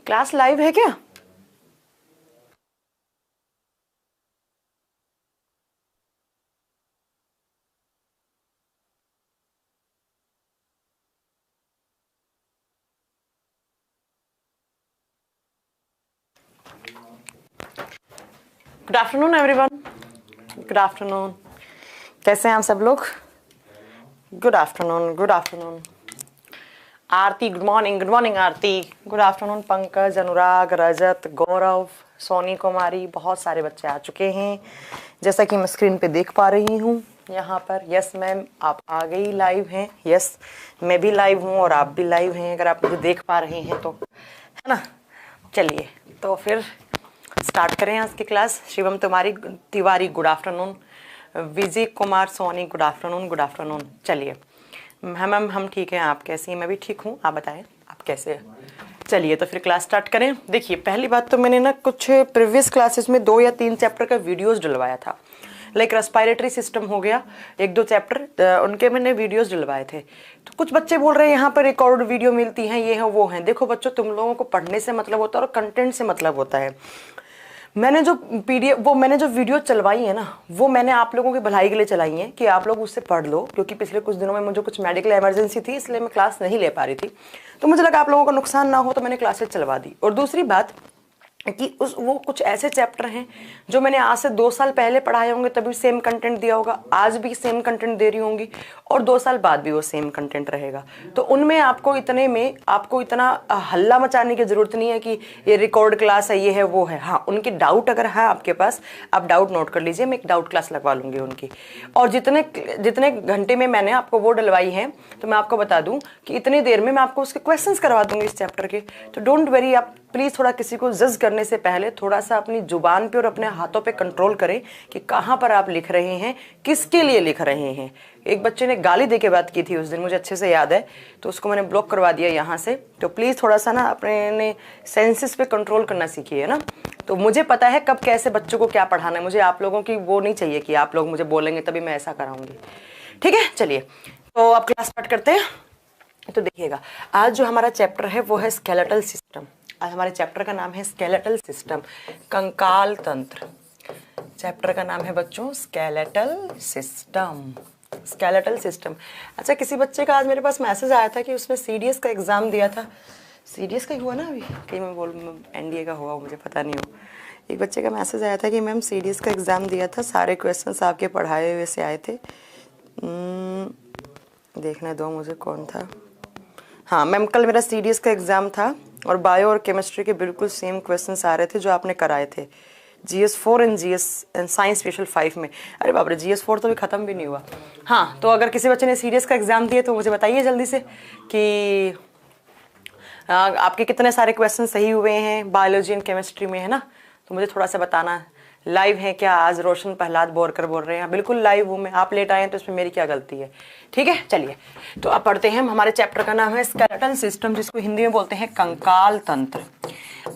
Class live है क्या? Good afternoon everyone. Good afternoon. कैसे हैं आप सब लोग? Good afternoon, good afternoon. Aarti, good morning Aarti. Good afternoon Pankaj, Anurag, Rajat, Gaurav, Soni Kumari, बहुत सारे बच्चे आ चुके हैं जैसा कि मैं स्क्रीन पे देख पा रही हूँ यहाँ पर। यस मैम, आप आ गई, लाइव हैं। यस, मैं भी लाइव हूँ और आप भी लाइव हैं, अगर आप मुझे देख पा रहे हैं तो, है ना। चलिए तो फिर स्टार्ट करें आज की क्लास। Shivam Tiwari, good afternoon. Vijay Kumar Soni, good afternoon, good afternoon. चलिए मैम, हम ठीक हैं, आप कैसी हैं? मैं भी ठीक हूँ, आप बताएं आप कैसे हैं? चलिए तो फिर क्लास स्टार्ट करें। देखिए, पहली बात तो मैंने ना कुछ प्रीवियस क्लासेस में 2 या 3 चैप्टर का वीडियोस डलवाया था। लाइक रेस्पिरेटरी सिस्टम हो गया, 1-2 चैप्टर उनके मैंने वीडियोस डलवाए थे। तो कुछ बच्चे बोल रहे हैं यहाँ पर रिकॉर्ड वीडियो मिलती हैं, ये है वो है। देखो बच्चों, तुम लोगों को पढ़ने से मतलब होता है और कंटेंट से मतलब होता है। मैंने जो मैंने जो वीडियो चलवाई है ना, वो मैंने आप लोगों की भलाई के लिए चलाई है कि आप लोग उससे पढ़ लो, क्योंकि पिछले कुछ दिनों में मुझे कुछ मेडिकल इमरजेंसी थी, इसलिए मैं क्लास नहीं ले पा रही थी। तो मुझे लगा आप लोगों को नुकसान ना हो, तो मैंने क्लासेस चलवा दी। और दूसरी बात कि वो कुछ ऐसे चैप्टर हैं जो मैंने आज से 2 साल पहले पढ़ाए होंगे, तभी सेम कंटेंट दिया होगा, आज भी सेम कंटेंट दे रही होंगी और 2 साल बाद भी वो सेम कंटेंट रहेगा। तो उनमें आपको इतना हल्ला मचाने की जरूरत नहीं है कि ये रिकॉर्ड क्लास है, ये है वो है। हाँ, उनकी डाउट अगर है आपके पास, आप डाउट नोट कर लीजिए, मैं एक डाउट क्लास लगवा लूंगी उनकी। और जितने घंटे में मैंने आपको वो डलवाई है, तो मैं आपको बता दूं कि इतनी देर में मैं आपको उसके क्वेश्चन करवा दूंगी इस चैप्टर के। तो डोंट वेरी, आप प्लीज थोड़ा किसी को जज करने से पहले थोड़ा सा अपनी जुबान पे और अपने हाथों पे कंट्रोल करें कि कहाँ पर आप लिख रहे हैं, किसके लिए लिख रहे हैं। एक बच्चे ने गाली दे के बात की थी उस दिन, मुझे अच्छे से याद है, तो उसको मैंने ब्लॉक करवा दिया यहाँ से। तो प्लीज थोड़ा सा ना अपने सेंसेस पे कंट्रोल करना सीखिए, ना। तो मुझे पता है कब कैसे बच्चों को क्या पढ़ाना है। मुझे आप लोगों की वो नहीं चाहिए कि आप लोग मुझे बोलेंगे तभी मैं ऐसा कराऊंगी। ठीक है, चलिए तो अब क्लास स्टार्ट करते हैं। तो देखिएगा, आज जो हमारा चैप्टर है वो है स्केलेटल सिस्टम। आज हमारे चैप्टर का नाम है स्केलेटल सिस्टम, कंकाल तंत्र। चैप्टर का नाम है बच्चों स्केलेटल सिस्टम। Skeletal system. अच्छा, किसी बच्चे का आज मेरे पास मैसेज आया था कि उसने सीडीएस का एग्जाम दिया था। सीडीएस का ही हुआ ना अभी, कहीं मैं बोल एनडीए का हुआ, मुझे पता नहीं हो। एक बच्चे का मैसेज आया था कि मैम सीडीएस का एग्जाम दिया था, सारे क्वेश्चन आपके पढ़ाए हुए से आए थे। देखने दो मुझे कौन था। हाँ मैम, कल मेरा सीडीएस का एग्जाम था और बायो और केमिस्ट्री के बिल्कुल सेम क्वेश्चंस आ रहे थे जो आपने कराए थे GS4 एंड साइंस स्पेशल 5 में। अरे बाप रे, GS4 तो भी खत्म भी नहीं हुआ। हाँ, तो अगर किसी बच्चे ने सीडीएस का एग्जाम दिए तो मुझे बताइए जल्दी से कि आपके कितने सारे क्वेश्चन सही हुए हैं बायोलॉजी एंड केमिस्ट्री में, है ना। तो मुझे थोड़ा सा बताना। लाइव है क्या आज? रोशन प्रहलाद बोरकर बोल रहे हैं। बिल्कुल लाइव हूँ मैं, आप लेट आए हैं तो इसमें मेरी क्या गलती है। ठीक है, चलिए तो अब पढ़ते हैं। हमारे चैप्टर का नाम है स्केलेटल सिस्टम, जिसको हिंदी में बोलते हैं कंकाल तंत्र।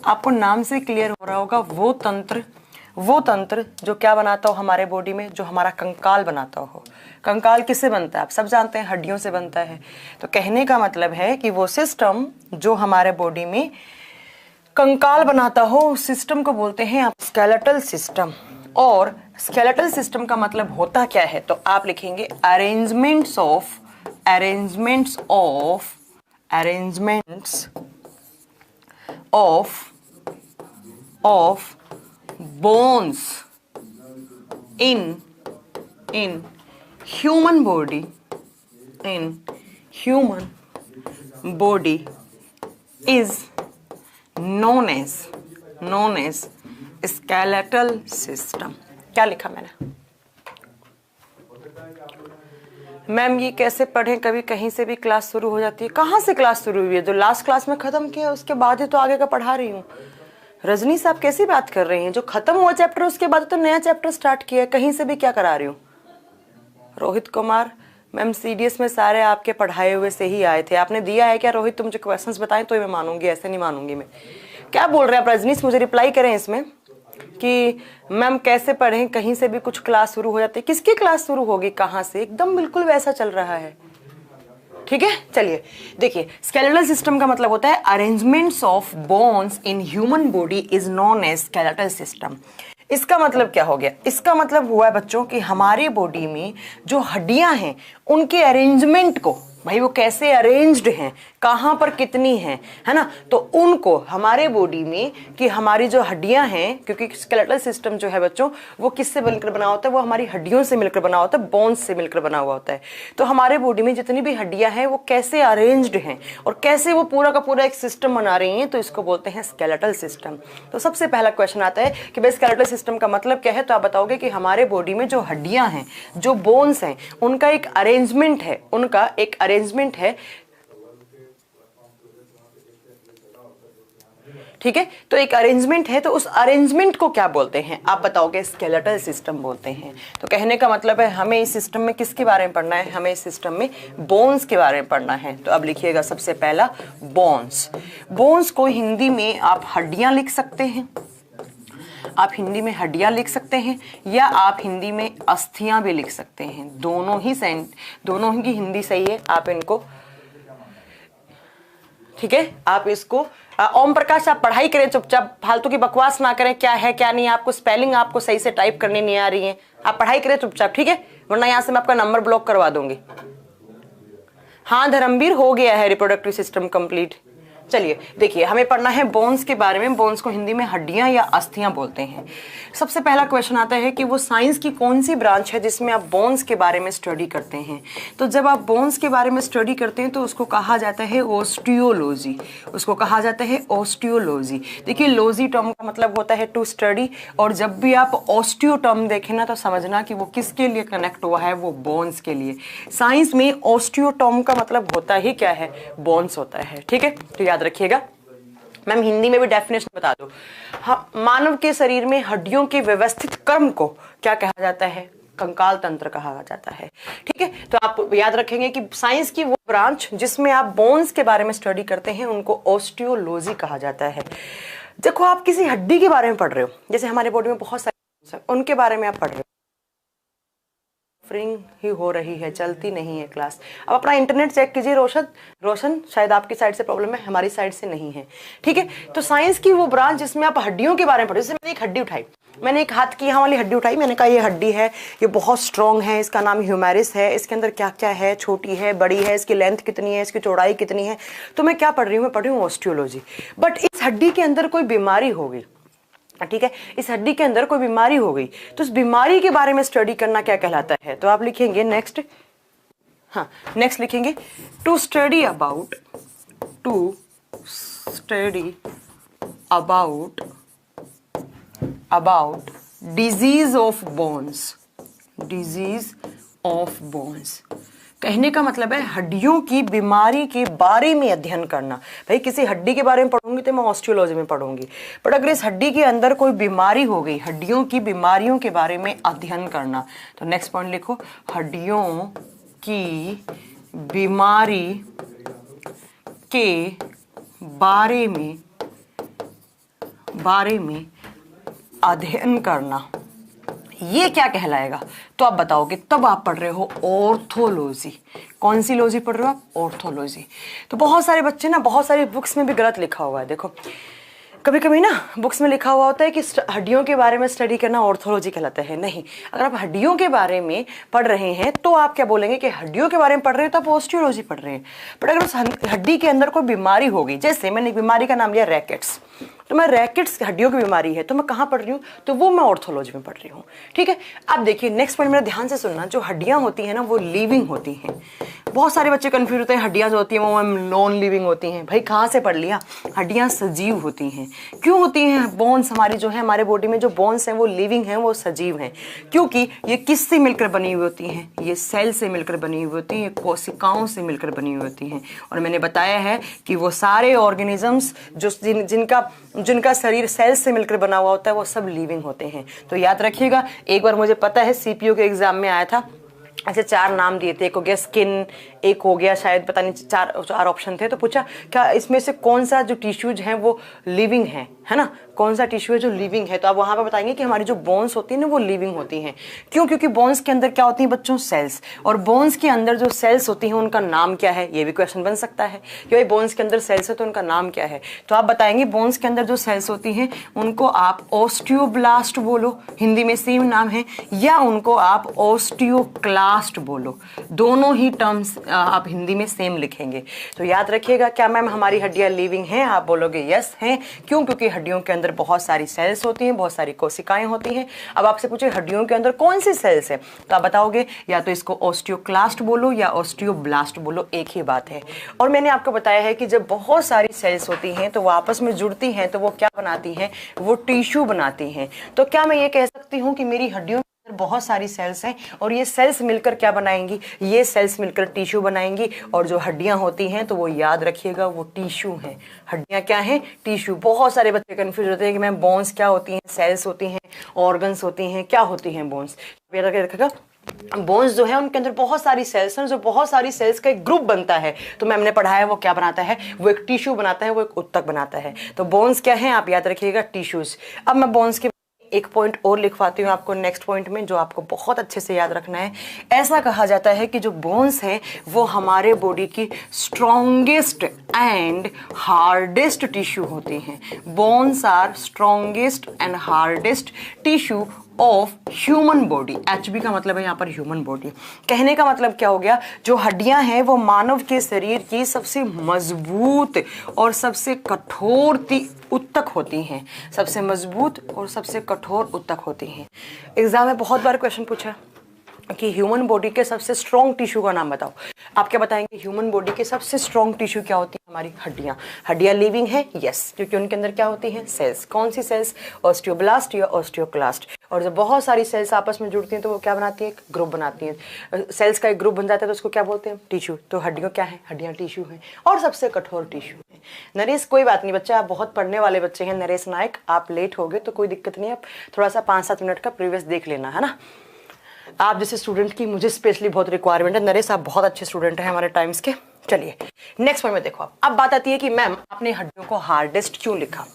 आपको नाम से क्लियर हो रहा होगा, वो तंत्र जो क्या बनाता हो हमारे बॉडी में, जो हमारा कंकाल बनाता हो। कंकाल किससे बनता है आप सब जानते हैं, हड्डियों से बनता है। तो कहने का मतलब है कि वो सिस्टम जो हमारे बॉडी में कंकाल बनाता हो, उस सिस्टम को बोलते हैं आप स्केलेटल सिस्टम। और स्केलेटल सिस्टम का मतलब होता क्या है, तो आप लिखेंगे arrangements of bones in human body is known as skeletal system। क्या लिखा मैंने? मैम ये कैसे पढ़ें, कभी कहीं से भी क्लास शुरू हो जाती है। कहाँ से क्लास शुरू हुई है? जो लास्ट क्लास में खत्म किया उसके बाद ही तो आगे का पढ़ा रही हूँ। रजनी साहब कैसी बात कर रही हैं? जो खत्म हुआ चैप्टर उसके बाद तो नया चैप्टर स्टार्ट किया, कहीं से भी क्या करा रही हूँ। रोहित कुमार, मैम सीडीएस में सारे आपके पढ़ाए हुए से ही आए थे। आपने दिया है क्या रोहित? तुम मुझे क्वेश्चंस बताएं तो मैं मानूंगी, ऐसे नहीं मानूंगी मैं। क्या बोल रहे हैं आप रजनीश? मुझे रिप्लाई करें इसमें कि मैम कैसे पढ़ें, कहीं से भी कुछ क्लास शुरू हो जाती है। किसकी क्लास शुरू होगी, कहाँ से? एकदम बिल्कुल वैसा चल रहा है। ठीक है, चलिए देखिए, स्केलेटल सिस्टम का मतलब होता है arrangements of bones in human body is known as skeletal system. इसका मतलब क्या हो गया? इसका मतलब हुआ है बच्चों कि हमारी बॉडी में जो हड्डियां हैं उनके अरेंजमेंट को, भाई वो कैसे अरेंज्ड हैं, कहाँ पर कितनी हैं, है ना, तो उनको हमारे बॉडी में कि हमारी जो हड्डियां हैं, क्योंकि स्केलेटल सिस्टम जो है बच्चों वो किससे मिलकर बना होता है? वो हमारी हड्डियों से मिलकर बना होता है, बोन्स से मिलकर बना हुआ होता है। तो हमारे बॉडी में जितनी भी हड्डियां हैं वो कैसे अरेंज्ड हैं और कैसे वो पूरा का पूरा एक सिस्टम बना रही हैं, तो इसको बोलते हैं स्केलेटल सिस्टम। तो सबसे पहला क्वेश्चन आता है कि भाई स्केलेटल सिस्टम का मतलब क्या है? तो आप बताओगे कि हमारे बॉडी में जो हड्डियां हैं, जो बोन्स हैं, उनका एक अरेंजमेंट है, उनका एक अरेंजमेंट है, ठीक है। तो एक अरेंजमेंट है, तो उस अरेंजमेंट को क्या बोलते हैं? आप बताओगे स्केलेटल सिस्टम बोलते हैं। तो कहने का मतलब है हमें इस सिस्टम में किसके बारे में पढ़ना है? हमें इस सिस्टम में बोन्स के बारे में पढ़ना है। तो अब लिखिएगा सबसे पहला बोन्स। बोन्स को हिंदी में आप हड्डियां लिख सकते हैं, आप हिंदी में हड्डियां लिख सकते हैं, या आप हिंदी में अस्थियां भी लिख सकते हैं। दोनों ही की हिंदी सही है, आप इनको, ठीक है, आप इसको ओम प्रकाश आप पढ़ाई करें चुपचाप, फालतू की बकवास ना करें, क्या है क्या नहीं, आपको स्पेलिंग आपको सही से टाइप करनी नहीं आ रही है, आप पढ़ाई करें चुपचाप, ठीक है, वरना यहां से मैं आपका नंबर ब्लॉक करवा दूंगी। हाँ धर्मवीर, हो गया है रिप्रोडक्टिव सिस्टम कंप्लीट। चलिए देखिए, हमें पढ़ना है बोन्स के बारे में। बोन्स को हिंदी में हड्डियां या अस्थियां बोलते हैं। सबसे पहला क्वेश्चन आता है कि वो साइंस की कौन सी ब्रांच है जिसमें आप बोन्स के बारे में स्टडी करते हैं? तो जब आप बोन्स के बारे में स्टडी करते हैं तो उसको कहा जाता है ऑस्टियोलॉजी, उसको कहा जाता है ऑस्टियोलॉजी। देखिए, लॉजी टर्म का मतलब होता है टू स्टडी, और जब भी आप ऑस्टियो टर्म देखें ना तो समझना कि वो किसके लिए कनेक्ट हुआ है, वो बोन्स के लिए। साइंस में ऑस्टियो टर्म का मतलब होता ही क्या है? बोन्स होता है, ठीक है, तो याद रखिएगा। मैम हिंदी में भी डेफिनेशन बता दो। हाँ, मानव के शरीर में हड्डियों के व्यवस्थित क्रम को क्या कहा जाता है? कंकाल तंत्र कहा जाता है, ठीक है। तो आप याद रखेंगे कि साइंस की वो ब्रांच जिसमें आप बोन्स के बारे में स्टडी करते हैं उनको ऑस्टियोलॉजी कहा जाता है। देखो, आप किसी हड्डी के बारे में पढ़ रहे हो, जैसे हमारे बॉडी में बहुत सारे, उनके बारे में आप पढ़ रहे हो, फ्रिंग ही हो रही है, चलती नहीं है क्लास। अब अपना इंटरनेट चेक कीजिए रोशन, शायद आपकी साइड से प्रॉब्लम है, हमारी साइड से नहीं है, ठीक है। तो साइंस की वो ब्रांच जिसमें आप हड्डियों के बारे में पढ़ो। जैसे मैंने एक हड्डी उठाई, मैंने एक हाथ की यहाँ वाली हड्डी उठाई, मैंने कहा ये हड्डी है, ये बहुत स्ट्रॉन्ग है, इसका नाम ह्यूमेरिस है, इसके अंदर क्या क्या है, छोटी है, बड़ी है, इसकी लेंथ कितनी है, इसकी चौड़ाई कितनी है। तो मैं क्या पढ़ रही हूँ? मैं पढ़ रही हूँ ऑस्टियोलॉजी। बट इस हड्डी के अंदर कोई बीमारी हो गई, ठीक है, इस हड्डी के अंदर कोई बीमारी हो गई, तो उस बीमारी के बारे में स्टडी करना क्या कहलाता है? तो आप लिखेंगे नेक्स्ट, हाँ नेक्स्ट लिखेंगे to study about disease of bones. कहने का मतलब है हड्डियों की बीमारी के बारे में अध्ययन करना। भाई किसी हड्डी के बारे में पढ़ूंगी तो मैं ऑस्टियोलॉजी में पढ़ूंगी, बट अगर इस हड्डी के अंदर कोई बीमारी हो गई, हड्डियों की बीमारियों के बारे में अध्ययन करना। तो नेक्स्ट पॉइंट लिखो, हड्डियों की बीमारी के बारे में अध्ययन करना, ये क्या कहलाएगा? तो आप बताओगे, तब आप पढ़ रहे हो ऑर्थोलॉजी। कौन सी लॉजी पढ़ रहे हो आप? ऑर्थोलॉजी। तो बहुत सारे बच्चे ना, बहुत सारी बुक्स में भी गलत लिखा हुआ है। देखो कभी कभी ना बुक्स में लिखा हुआ होता है कि हड्डियों के बारे में स्टडी करना ऑर्थोलॉजी कहलाता है। नहीं, अगर आप हड्डियों के बारे में पढ़ रहे हैं तो आप क्या बोलेंगे कि हड्डियों के बारे में पढ़ रहे हैं तो आप ऑस्टियोलॉजी पढ़ रहे हैं। बट अगर उस हड्डी के अंदर कोई बीमारी हो गई, जैसे मैंने एक बीमारी का नाम लिया रैकेट्स, तो मैं रैकेट्स हड्डियों की बीमारी है तो मैं कहाँ पढ़ रही हूँ? तो वो मैं ऑर्थोलॉजी में पढ़ रही हूँ, ठीक है। अब देखिए नेक्स्ट पॉइंट मेरा ध्यान से सुनना, जो हड्डियाँ होती हैं ना वो लिविंग होती हैं। बहुत सारे बच्चे कंफ्यूज होते हैं, हड्डियाँ जो होती हैं वो नॉन लिविंग होती हैं। भाई कहाँ से पढ़ लिया? हड्डियाँ सजीव होती हैं। क्यों होती हैं? बोन्स हमारी जो है, हमारे बॉडी में जो बोन्स हैं वो लिविंग हैं, वो सजीव हैं, क्योंकि ये किससे मिलकर बनी हुई होती हैं? ये सेल से मिलकर बनी हुई होती हैं, कोशिकाओं से मिलकर बनी हुई होती हैं। और मैंने बताया है कि वो सारे ऑर्गेनिजम्स जो जिनका शरीर सेल से मिलकर बना हुआ होता है वो सब लिविंग होते हैं। तो याद रखिएगा, एक बार मुझे पता है सीपीयू के एग्जाम में आया था, ऐसे 4 नाम दिए थे, एक हो गया स्किन, एक हो गया शायद पता नहीं, चार ऑप्शन थे, तो पूछा क्या इसमें से कौन सा जो टिश्यूज हैं वो लिविंग है ना? कौन सा टिश्यू है जो लिविंग है? तो आप वहां पर बताएंगे कि हमारी जो बोन्स होती है ना वो लिविंग होती हैं। क्यों? क्योंकि बोन्स के अंदर क्या होती हैं बच्चों? सेल्स। और बोन्स के अंदर जो सेल्स होती हैं उनका नाम क्या है? ये भी क्वेश्चन बन सकता है कि भाई बोन्स के अंदर सेल्स है तो उनका नाम क्या है? तो आप बताएंगे बोन्स के अंदर जो सेल्स होती हैं उनको आप ऑस्टियोब्लास्ट बोलो, हिंदी में सेम नाम है, या उनको आप ऑस्टियोक्लास्ट बोलो, दोनों ही टर्म्स आप हिंदी में सेम लिखेंगे। तो याद रखिएगा, क्या मैम हमारी हड्डियां लिविंग हैं? आप बोलोगे यस हैं। क्यों? क्योंकि हड्डियों के अंदर बहुत सारी सेल्स होती हैं, बहुत सारी कोशिकाएं होती हैं। अब आपसे पूछे हड्डियों के अंदर कौन सी सेल्स है, तो आप बताओगे या तो इसको ऑस्टियोक्लास्ट बोलो या ऑस्टियोब्लास्ट बोलो, एक ही बात है। और मैंने आपको बताया है कि जब बहुत सारी सेल्स होती हैं तो वो आपस में जुड़ती हैं तो वो क्या बनाती हैं? वो टिश्यू बनाती हैं। तो क्या मैं ये कह सकती हूँ कि मेरी हड्डियों बहुत सारी सेल्स हैं और ये सेल्स मिलकर क्या बनाएंगी? ये सेल्स मिलकर टिश्यू बनाएंगी। और जो हड्डियां होती हैं तो वो याद रखिएगा वो टिश्यू हैं। हड्डियां क्या हैं? टिश्यू। बहुत सारे बच्चे कंफ्यूज होते हैं कि मैम बोन्स क्या होती हैं, सेल्स होती हैं, ऑर्गन्स होती हैं, क्या होती हैं बोन्स? याद रखिएगा बोन्स जो है उनके अंदर बहुत सारी सेल्स हैं, जो बहुत सारी सेल्स का एक ग्रुप बनता है। तो मैम ने पढ़ा है वो क्या बनाता है? वो एक टिश्यू बनाता है, वो एक उत्तक बनाता है। तो बोन्स क्या है? आप याद रखिएगा टिश्यूज। अब मैं बोन्स के एक पॉइंट और लिखवाती हूँ आपको नेक्स्ट पॉइंट में, जो आपको बहुत अच्छे से याद रखना है। ऐसा कहा जाता है कि जो बोन्स हैं वो हमारे बॉडी की स्ट्रॉन्गेस्ट एंड हार्डेस्ट टिश्यू होती हैं। Bones are strongest and hardest tissue of human body. HB का मतलब है यहाँ पर ह्यूमन बॉडी। कहने का मतलब क्या हो गया? जो हड्डियां हैं वो मानव के शरीर की सबसे मजबूत और सबसे कठोर उत्तक होती हैं। सबसे मजबूत और सबसे कठोर उत्तक होती हैं। एग्जाम में बहुत बार क्वेश्चन पूछा कि ह्यूमन बॉडी के सबसे स्ट्रॉन्ग टिश्यू का नाम बताओ। आप क्या बताएंगे? ह्यूमन बॉडी के सबसे स्ट्रॉन्ग टिश्यू क्या होती है? हमारी हड्डियां। हड्डियां लिविंग है? यस, क्योंकि उनके अंदर क्या होती हैं? सेल्स। कौन सी सेल्स? ऑस्टियोब्लास्ट या ऑस्टियोक्लास्ट। और जब बहुत सारी सेल्स आपस में जुड़ती हैं तो वो क्या बनाती है? एक ग्रुप बनाती हैं। सेल्स का एक ग्रुप बन जाता है तो उसको क्या बोलते हैं? टिश्यू। तो हड्डियों क्या है? हड्डियां टिश्यू हैं और सबसे कठोर टिश्यू है। नरेश कोई बात नहीं बच्चा, आप बहुत पढ़ने वाले बच्चे हैं। नरेश नायक, आप लेट हो गए तो कोई दिक्कत नहीं है, आप थोड़ा सा 5-7 मिनट का प्रीवियस देख लेना, है ना। आप जैसे स्टूडेंट की मुझे स्पेशली बहुत रिक्वायरमेंट है। नरेश आप बहुत अच्छे स्टूडेंट हैं हमारे टाइम्स के। चलिए नेक्स्ट पॉइंट में देखो। अब बात आती है कि मैम आपने हड्डियों को हार्डेस्ट क्यों लिखा?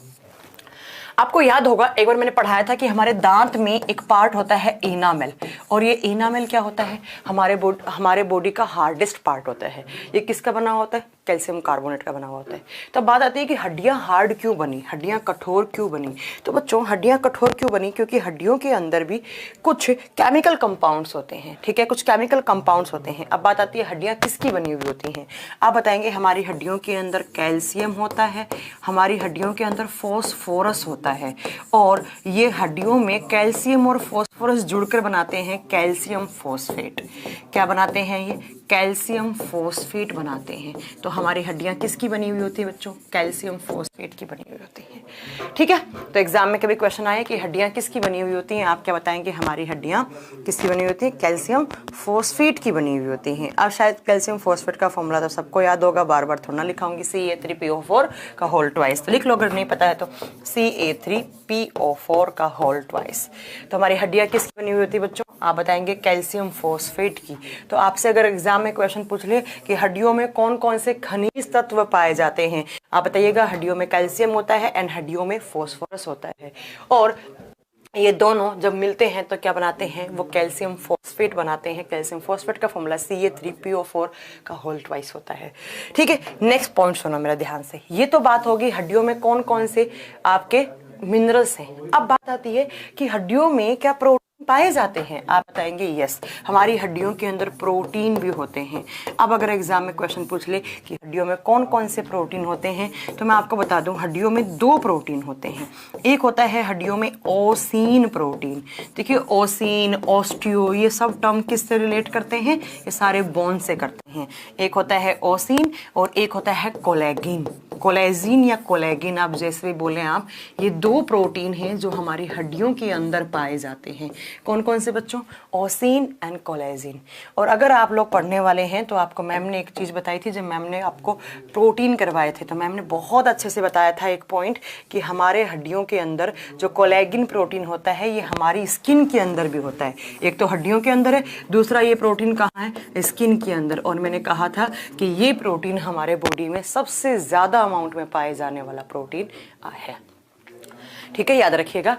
आपको याद होगा एक बार मैंने पढ़ाया था कि हमारे दांत में एक पार्ट होता है एनामेल, और ये एनामेल क्या होता है? हमारे बॉडी का हार्डेस्ट पार्ट होता है। ये किसका बना होता है? कैल्शियम कार्बोनेट का बना हुआ होता है। तब बात आती है कि हड्डियां हार्ड क्यों बनी, हड्डियां कठोर क्यों बनी? तो बच्चों हड्डियां कठोर क्यों बनी? क्योंकि हड्डियों के अंदर भी कुछ केमिकल कंपाउंड्स होते हैं। ठीक है, कुछ केमिकल कंपाउंड्स होते हैं। अब बात आती है हड्डियां किसकी बनी हुई होती हैं? आप बताएंगे हमारी हड्डियों के अंदर कैल्शियम होता है, हमारी हड्डियों के अंदर फॉस्फोरस होता है, और ये हड्डियों में कैल्शियम और फॉस्फोरस जुड़कर बनाते हैं कैल्शियम फॉस्फेट। क्या बनाते हैं ये? कैल्शियम फॉस्फेट बनाते हैं। तो हमारी हड्डियां किसकी बनी हुई होती है बच्चों? कैल्शियम फॉस्फेट की बनी हुई होती हैं। ठीक है, तो एग्जाम में कभी क्वेश्चन आए कि हड्डियां किसकी बनी हुई होती हैं, आप क्या बताएंगे? हमारी हड्डियां किसकी बनी हुई होती हैं? कैल्शियम फॉस्फेट की बनी हुई होती हैं। अब शायद कैल्शियम फॉस्फेट का फॉर्मूला तो सबको याद होगा, बार बार थोड़ा ना लिखाऊंगी। CA3PO4 का होल ट्वाइस, तो लिख लो अगर नहीं पता है तो, CA3PO4 का होल ट्वाइस। तो हमारी हड्डियां किसकी बनी हुई होती है बच्चों? आप बताएंगे कैल्शियम फॉस्फेट की। तो आपसे अगर एग्जाम में क्वेश्चन पूछ ले कि हड्डियों में कौन कौन से खनिज तत्व पाए जाते हैं, आप बताइएगा हड्डियों में कैल्शियम होता है एंड हड्डियों में फॉस्फोरस होता है। और ये दोनों जब मिलते हैं तो क्या बनाते हैं? वो कैल्शियम फॉस्फेट बनाते हैं। कैल्शियम फॉस्फेट का फॉर्मूला CA3PO4 का होल ट्वाइस होता है। ठीक है, नेक्स्ट पॉइंट सुनो मेरा ध्यान से। ये तो बात होगी हड्डियों में कौन कौन से आपके मिनरल्स हैं। अब बात आती है कि हड्डियों में क्या प्रोटीन पाए जाते हैं? आप बताएंगे यस, हमारी हड्डियों के अंदर प्रोटीन भी होते हैं। अब अगर एग्जाम में क्वेश्चन पूछ ले कि हड्डियों में कौन कौन से प्रोटीन होते हैं, तो मैं आपको बता दूं हड्डियों में 2 प्रोटीन होते हैं। एक होता है हड्डियों में ओसिन प्रोटीन। देखिए ओसिन, ऑस्टियो, ये सब टर्म किससे रिलेट करते हैं? ये सारे बोन से करते हैं। एक होता है ओसिन और एक होता है कोलेजिन। कोलेजिन या कोलेगिन आप जैसे भी बोलें आप, ये 2 प्रोटीन हैं जो हमारी हड्डियों के अंदर पाए जाते हैं। कौन कौन से बच्चों? ओसिन एंड कोलेजिन। और अगर आप लोग पढ़ने वाले हैं तो आपको मैम ने एक चीज़ बताई थी, जब मैम ने आपको प्रोटीन करवाए थे तो मैम ने बहुत अच्छे से बताया था एक पॉइंट कि हमारे हड्डियों के अंदर जो कोलेगिन प्रोटीन होता है ये हमारी स्किन के अंदर भी होता है। एक तो हड्डियों के अंदर है, दूसरा ये प्रोटीन कहाँ है? स्किन के अंदर। और मैंने कहा था कि ये प्रोटीन हमारे बॉडी में सबसे ज़्यादा अमाउंट में पाए जाने वाला प्रोटीन है। ठीक है, याद रखिएगा।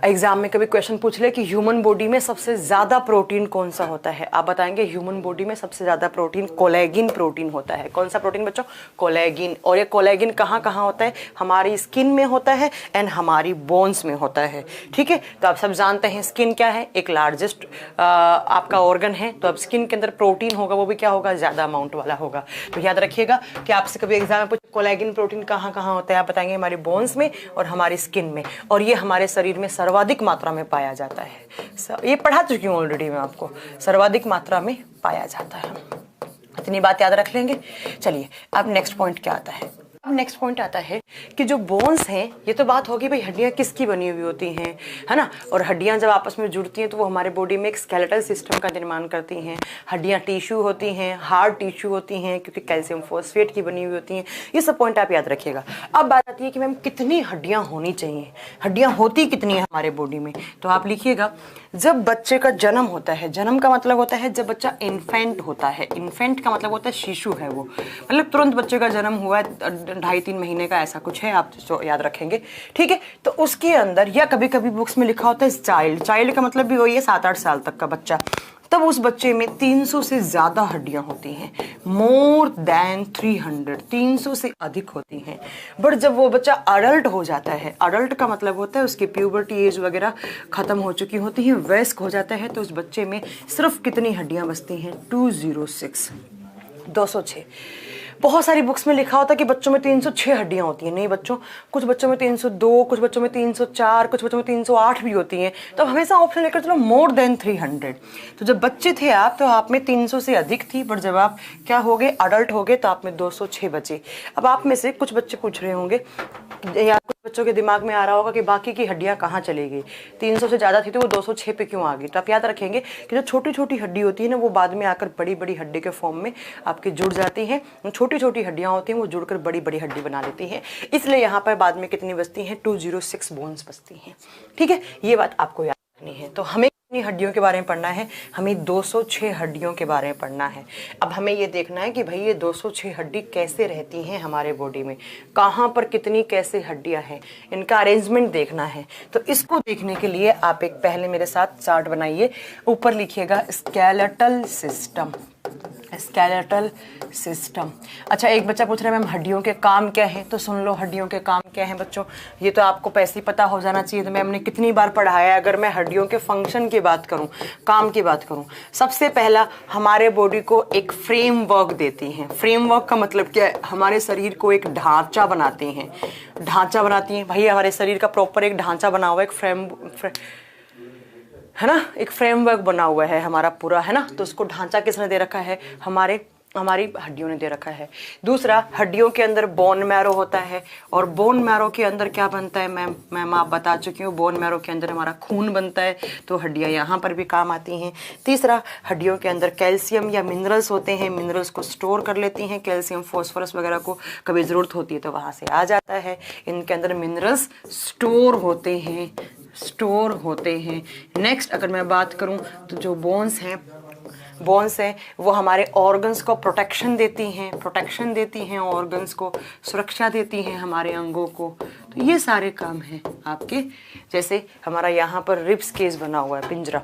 एग्जाम में कभी क्वेश्चन पूछ ले कि ह्यूमन बॉडी में सबसे ज्यादा प्रोटीन कौन सा होता है, आप बताएंगे ह्यूमन बॉडी में सबसे ज्यादा प्रोटीन कोलेगिन प्रोटीन होता है। कौन सा प्रोटीन बच्चों? कोलेगिन। और ये कोलेगिन कहाँ कहाँ होता है? हमारी स्किन में होता है एंड हमारी बोन्स में होता है। ठीक है, तो आप सब जानते हैं स्किन क्या है, एक लार्जेस्ट आपका ऑर्गन है, तो अब स्किन के अंदर प्रोटीन होगा वो भी क्या होगा? ज्यादा अमाउंट वाला होगा। तो याद रखिएगा कि आपसे कभी एग्जाम में पूछे कोलेगिन प्रोटीन कहाँ कहाँ होता है, आप बताएंगे हमारी बोन्स में और हमारी स्किन में, और ये हमारे शरीर में सर्वाधिक मात्रा में पाया जाता है। ये पढ़ा चुकी हूँ ऑलरेडी मैं आपको, सर्वाधिक मात्रा में पाया जाता है। इतनी बात याद रख लेंगे। चलिए अब नेक्स्ट पॉइंट क्या आता है? अब नेक्स्ट पॉइंट आता है कि जो बोन्स हैं, ये तो बात होगी भाई हड्डियां किसकी बनी हुई होती हैं, है ना। और हड्डियां जब आपस में जुड़ती हैं तो वो हमारे बॉडी में एक स्केलेटल सिस्टम का निर्माण करती हैं। हड्डियां टिश्यू होती हैं, हार्ड टिश्यू होती हैं क्योंकि कैल्शियम फॉस्फेट की बनी हुई होती हैं। ये सब पॉइंट आप याद रखिएगा। अब बात आती है कि मैम कितनी हड्डियां होनी चाहिए, हड्डियां होती कितनी है हमारे बॉडी में, तो आप लिखिएगा जब बच्चे का जन्म होता है, जन्म का मतलब होता है जब बच्चा इन्फेंट होता है, इन्फेंट का मतलब होता है शिशु है वो, मतलब तुरंत बच्चे का जन्म हुआ है, 2.5-3 महीने का ऐसा कुछ है, आप तो याद रखेंगे। ठीक है, तो उसके अंदर या कभी कभी बुक्स में लिखा होता है चाइल्ड, चाइल्ड का मतलब भी वही है 7-8 साल तक का बच्चा, तब उस बच्चे में 300 से ज्यादा हड्डियां होती हैं, मोर देन 300, 300 से अधिक होती हैं। बट जब वो बच्चा अडल्ट हो जाता है, अडल्ट का मतलब होता है उसकी प्यूबर्टी एज वगैरह खत्म हो चुकी होती है, वयस्क हो जाता है, तो उस बच्चे में सिर्फ कितनी हड्डियां बचती हैं? 206, 206। बहुत सारी बुक्स में लिखा होता है कि बच्चों में 306 हड्डियां होती हैं। नहीं बच्चों, कुछ बच्चों में 302, कुछ बच्चों में 304, कुछ बच्चों में 308 भी होती हैं। तो हमेशा ऑप्शन लेकर चलो मोर देन 300। तो जब बच्चे थे आप तो आप में 300 से अधिक थी, बट जब आप क्या हो गए, अडल्ट हो गए, तो आप में 206 बचे। अब आप में से कुछ बच्चे पूछ रहे होंगे या कुछ बच्चों के दिमाग में आ रहा होगा कि बाकी की हड्डियां कहाँ चली गई, 300 से ज़्यादा थी तो वो 206 पे क्यों आ गई। तो आप याद रखेंगे कि जो छोटी छोटी हड्डी होती है ना, वो बाद में आकर बड़ी बड़ी हड्डी के फॉर्म में आपकी जुड़ जाती हैं। छोटी छोटी हड्डियां होती हैं वो जुड़कर बड़ी बड़ी हड्डी बना लेती हैं, इसलिए यहाँ पर बाद में कितनी बचती हैं? 206 बोन्स बचती हैं। ठीक है, ये बात आपको याद रखनी है। तो हमें कितनी हड्डियों के बारे में पढ़ना है? हमें 206 हड्डियों के बारे में पढ़ना है। अब हमें ये देखना है कि भाई ये 206 हड्डी कैसे रहती हैं हमारे बॉडी में, कहाँ पर कितनी कैसे हड्डियां हैं, इनका अरेंजमेंट देखना है। तो इसको देखने के लिए आप एक पहले मेरे साथ चार्ट बनाइए, ऊपर लिखिएगा स्केलेटल सिस्टम, स्केलेटल सिस्टम। अच्छा, एक बच्चा पूछ रहा है मैम हड्डियों के काम क्या है, तो सुन लो हड्डियों के काम क्या है बच्चों, ये तो आपको पैसे ही पता हो जाना चाहिए। तो मैम ने कितनी बार पढ़ाया, अगर मैं हड्डियों के फंक्शन की बात करूं, काम की बात करूं, सबसे पहला हमारे बॉडी को एक फ्रेमवर्क देती हैं। फ्रेमवर्क का मतलब क्या है? हमारे शरीर को एक ढांचा बनाती हैं, ढांचा बनाती हैं। भाई हमारे शरीर का प्रॉपर एक ढांचा बना हुआ है, एक है ना, एक फ्रेमवर्क बना हुआ है हमारा पूरा, है ना। तो उसको ढांचा किसने दे रखा है? हमारी हड्डियों ने दे रखा है। दूसरा, हड्डियों के अंदर बोन मैरो होता है, और बोन मैरो के अंदर क्या बनता है मैम आप बता चुकी हूँ, बोन मैरो के अंदर हमारा खून बनता है, तो हड्डियाँ यहाँ पर भी काम आती हैं। तीसरा, हड्डियों के अंदर कैल्शियम या मिनरल्स होते हैं, मिनरल्स को स्टोर कर लेती हैं, कैल्शियम फॉस्फोरस वगैरह को कभी ज़रूरत होती है तो वहाँ से आ जाता है। इनके अंदर मिनरल्स स्टोर होते हैं, स्टोर होते हैं। नेक्स्ट अगर मैं बात करूं तो जो बोन्स हैं वो हमारे ऑर्गन्स को प्रोटेक्शन देती हैं, ऑर्गन्स को सुरक्षा देती हैं हमारे अंगों को। तो ये सारे काम हैं आपके। जैसे हमारा यहाँ पर रिब्स केस बना हुआ है, पिंजरा,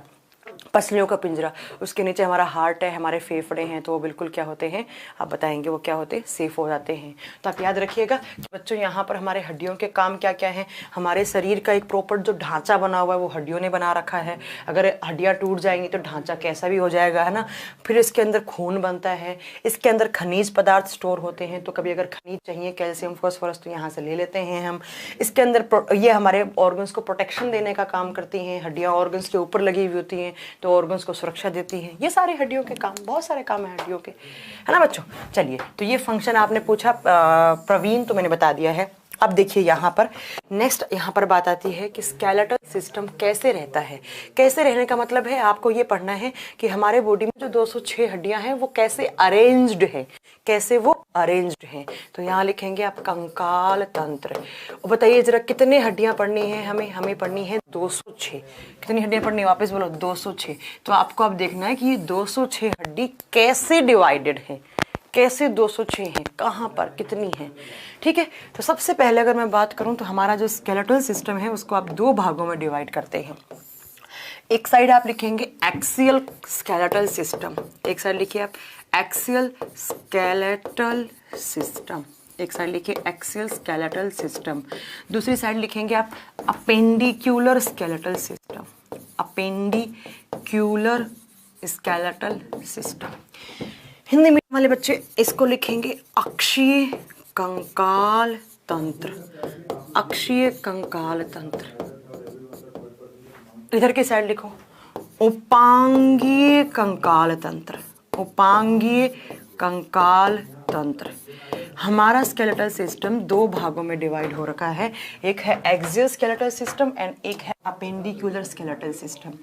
पसलियों का पिंजरा, उसके नीचे हमारा हार्ट है, हमारे फेफड़े हैं, तो वो बिल्कुल क्या होते हैं, आप बताएंगे वो क्या होते हैं? सेफ हो जाते हैं। तो आप याद रखिएगा कि बच्चों यहाँ पर हमारे हड्डियों के काम क्या क्या हैं। हमारे शरीर का एक प्रॉपर जो ढांचा बना हुआ है वो हड्डियों ने बना रखा है। अगर हड्डियाँ टूट जाएंगी तो ढांचा कैसा भी हो जाएगा, है ना। फिर इसके अंदर खून बनता है, इसके अंदर खनिज पदार्थ स्टोर होते हैं, तो कभी अगर खनिज चाहिए, कैल्शियम फॉस्फोरस, तो यहाँ से ले लेते हैं हम। इसके अंदर ये हमारे ऑर्गन्स को प्रोटेक्शन देने का काम करती हैं, हड्डियाँ ऑर्गन्स के ऊपर लगी हुई होती हैं तो ऑर्गन्स को सुरक्षा देती है। ये सारे हड्डियों के काम, बहुत सारे काम है हड्डियों के, है ना बच्चों। चलिए, तो ये फंक्शन आपने पूछा प्रवीण, तो मैंने बता दिया है। अब देखिए यहाँ पर नेक्स्ट, यहाँ पर बात आती है कि स्केलेटल सिस्टम कैसे रहता है। कैसे रहने का मतलब है आपको ये पढ़ना है कि हमारे बॉडी में जो 206 हड्डियां हैं वो कैसे अरेंज्ड है, कैसे वो अरेंज्ड हैं। तो यहाँ लिखेंगे आप कंकाल तंत्र। बताइए जरा कितने हड्डियां पढ़नी है हमें पढ़नी है 206। कितनी हड्डियां पढ़नी है? वापस बोलो 206। तो आपको अब देखना है कि ये 206 हड्डी कैसे डिवाइडेड है, कैसे 206 हैं, कहाँ पर कितनी है, ठीक है। तो सबसे पहले अगर मैं बात करूं तो हमारा जो स्केलेटल सिस्टम है उसको आप दो भागों में डिवाइड करते हैं। एक साइड आप लिखेंगे एक्सियल स्केलेटल सिस्टम, एक साइड लिखिए आप एक्सियल स्केलेटल सिस्टम, एक साइड लिखिए एक्सियल स्केलेटल सिस्टम, दूसरी साइड लिखेंगे आप appendicular skeletal system, appendicular skeletal system. Hindi medium वाले बच्चे इसको लिखेंगे अक्षीय कंकाल तंत्र, अक्षीय कंकाल तंत्र। इधर की साइड लिखो उपांगीय कंकाल तंत्र, उपांगीय कंकाल तंत्र। हमारा स्केलेटल सिस्टम दो भागों में डिवाइड हो रखा है, एक है एक्सियल स्केलेटल सिस्टम एंड एक है अपेंडिक्यूलर स्केलेटल सिस्टम।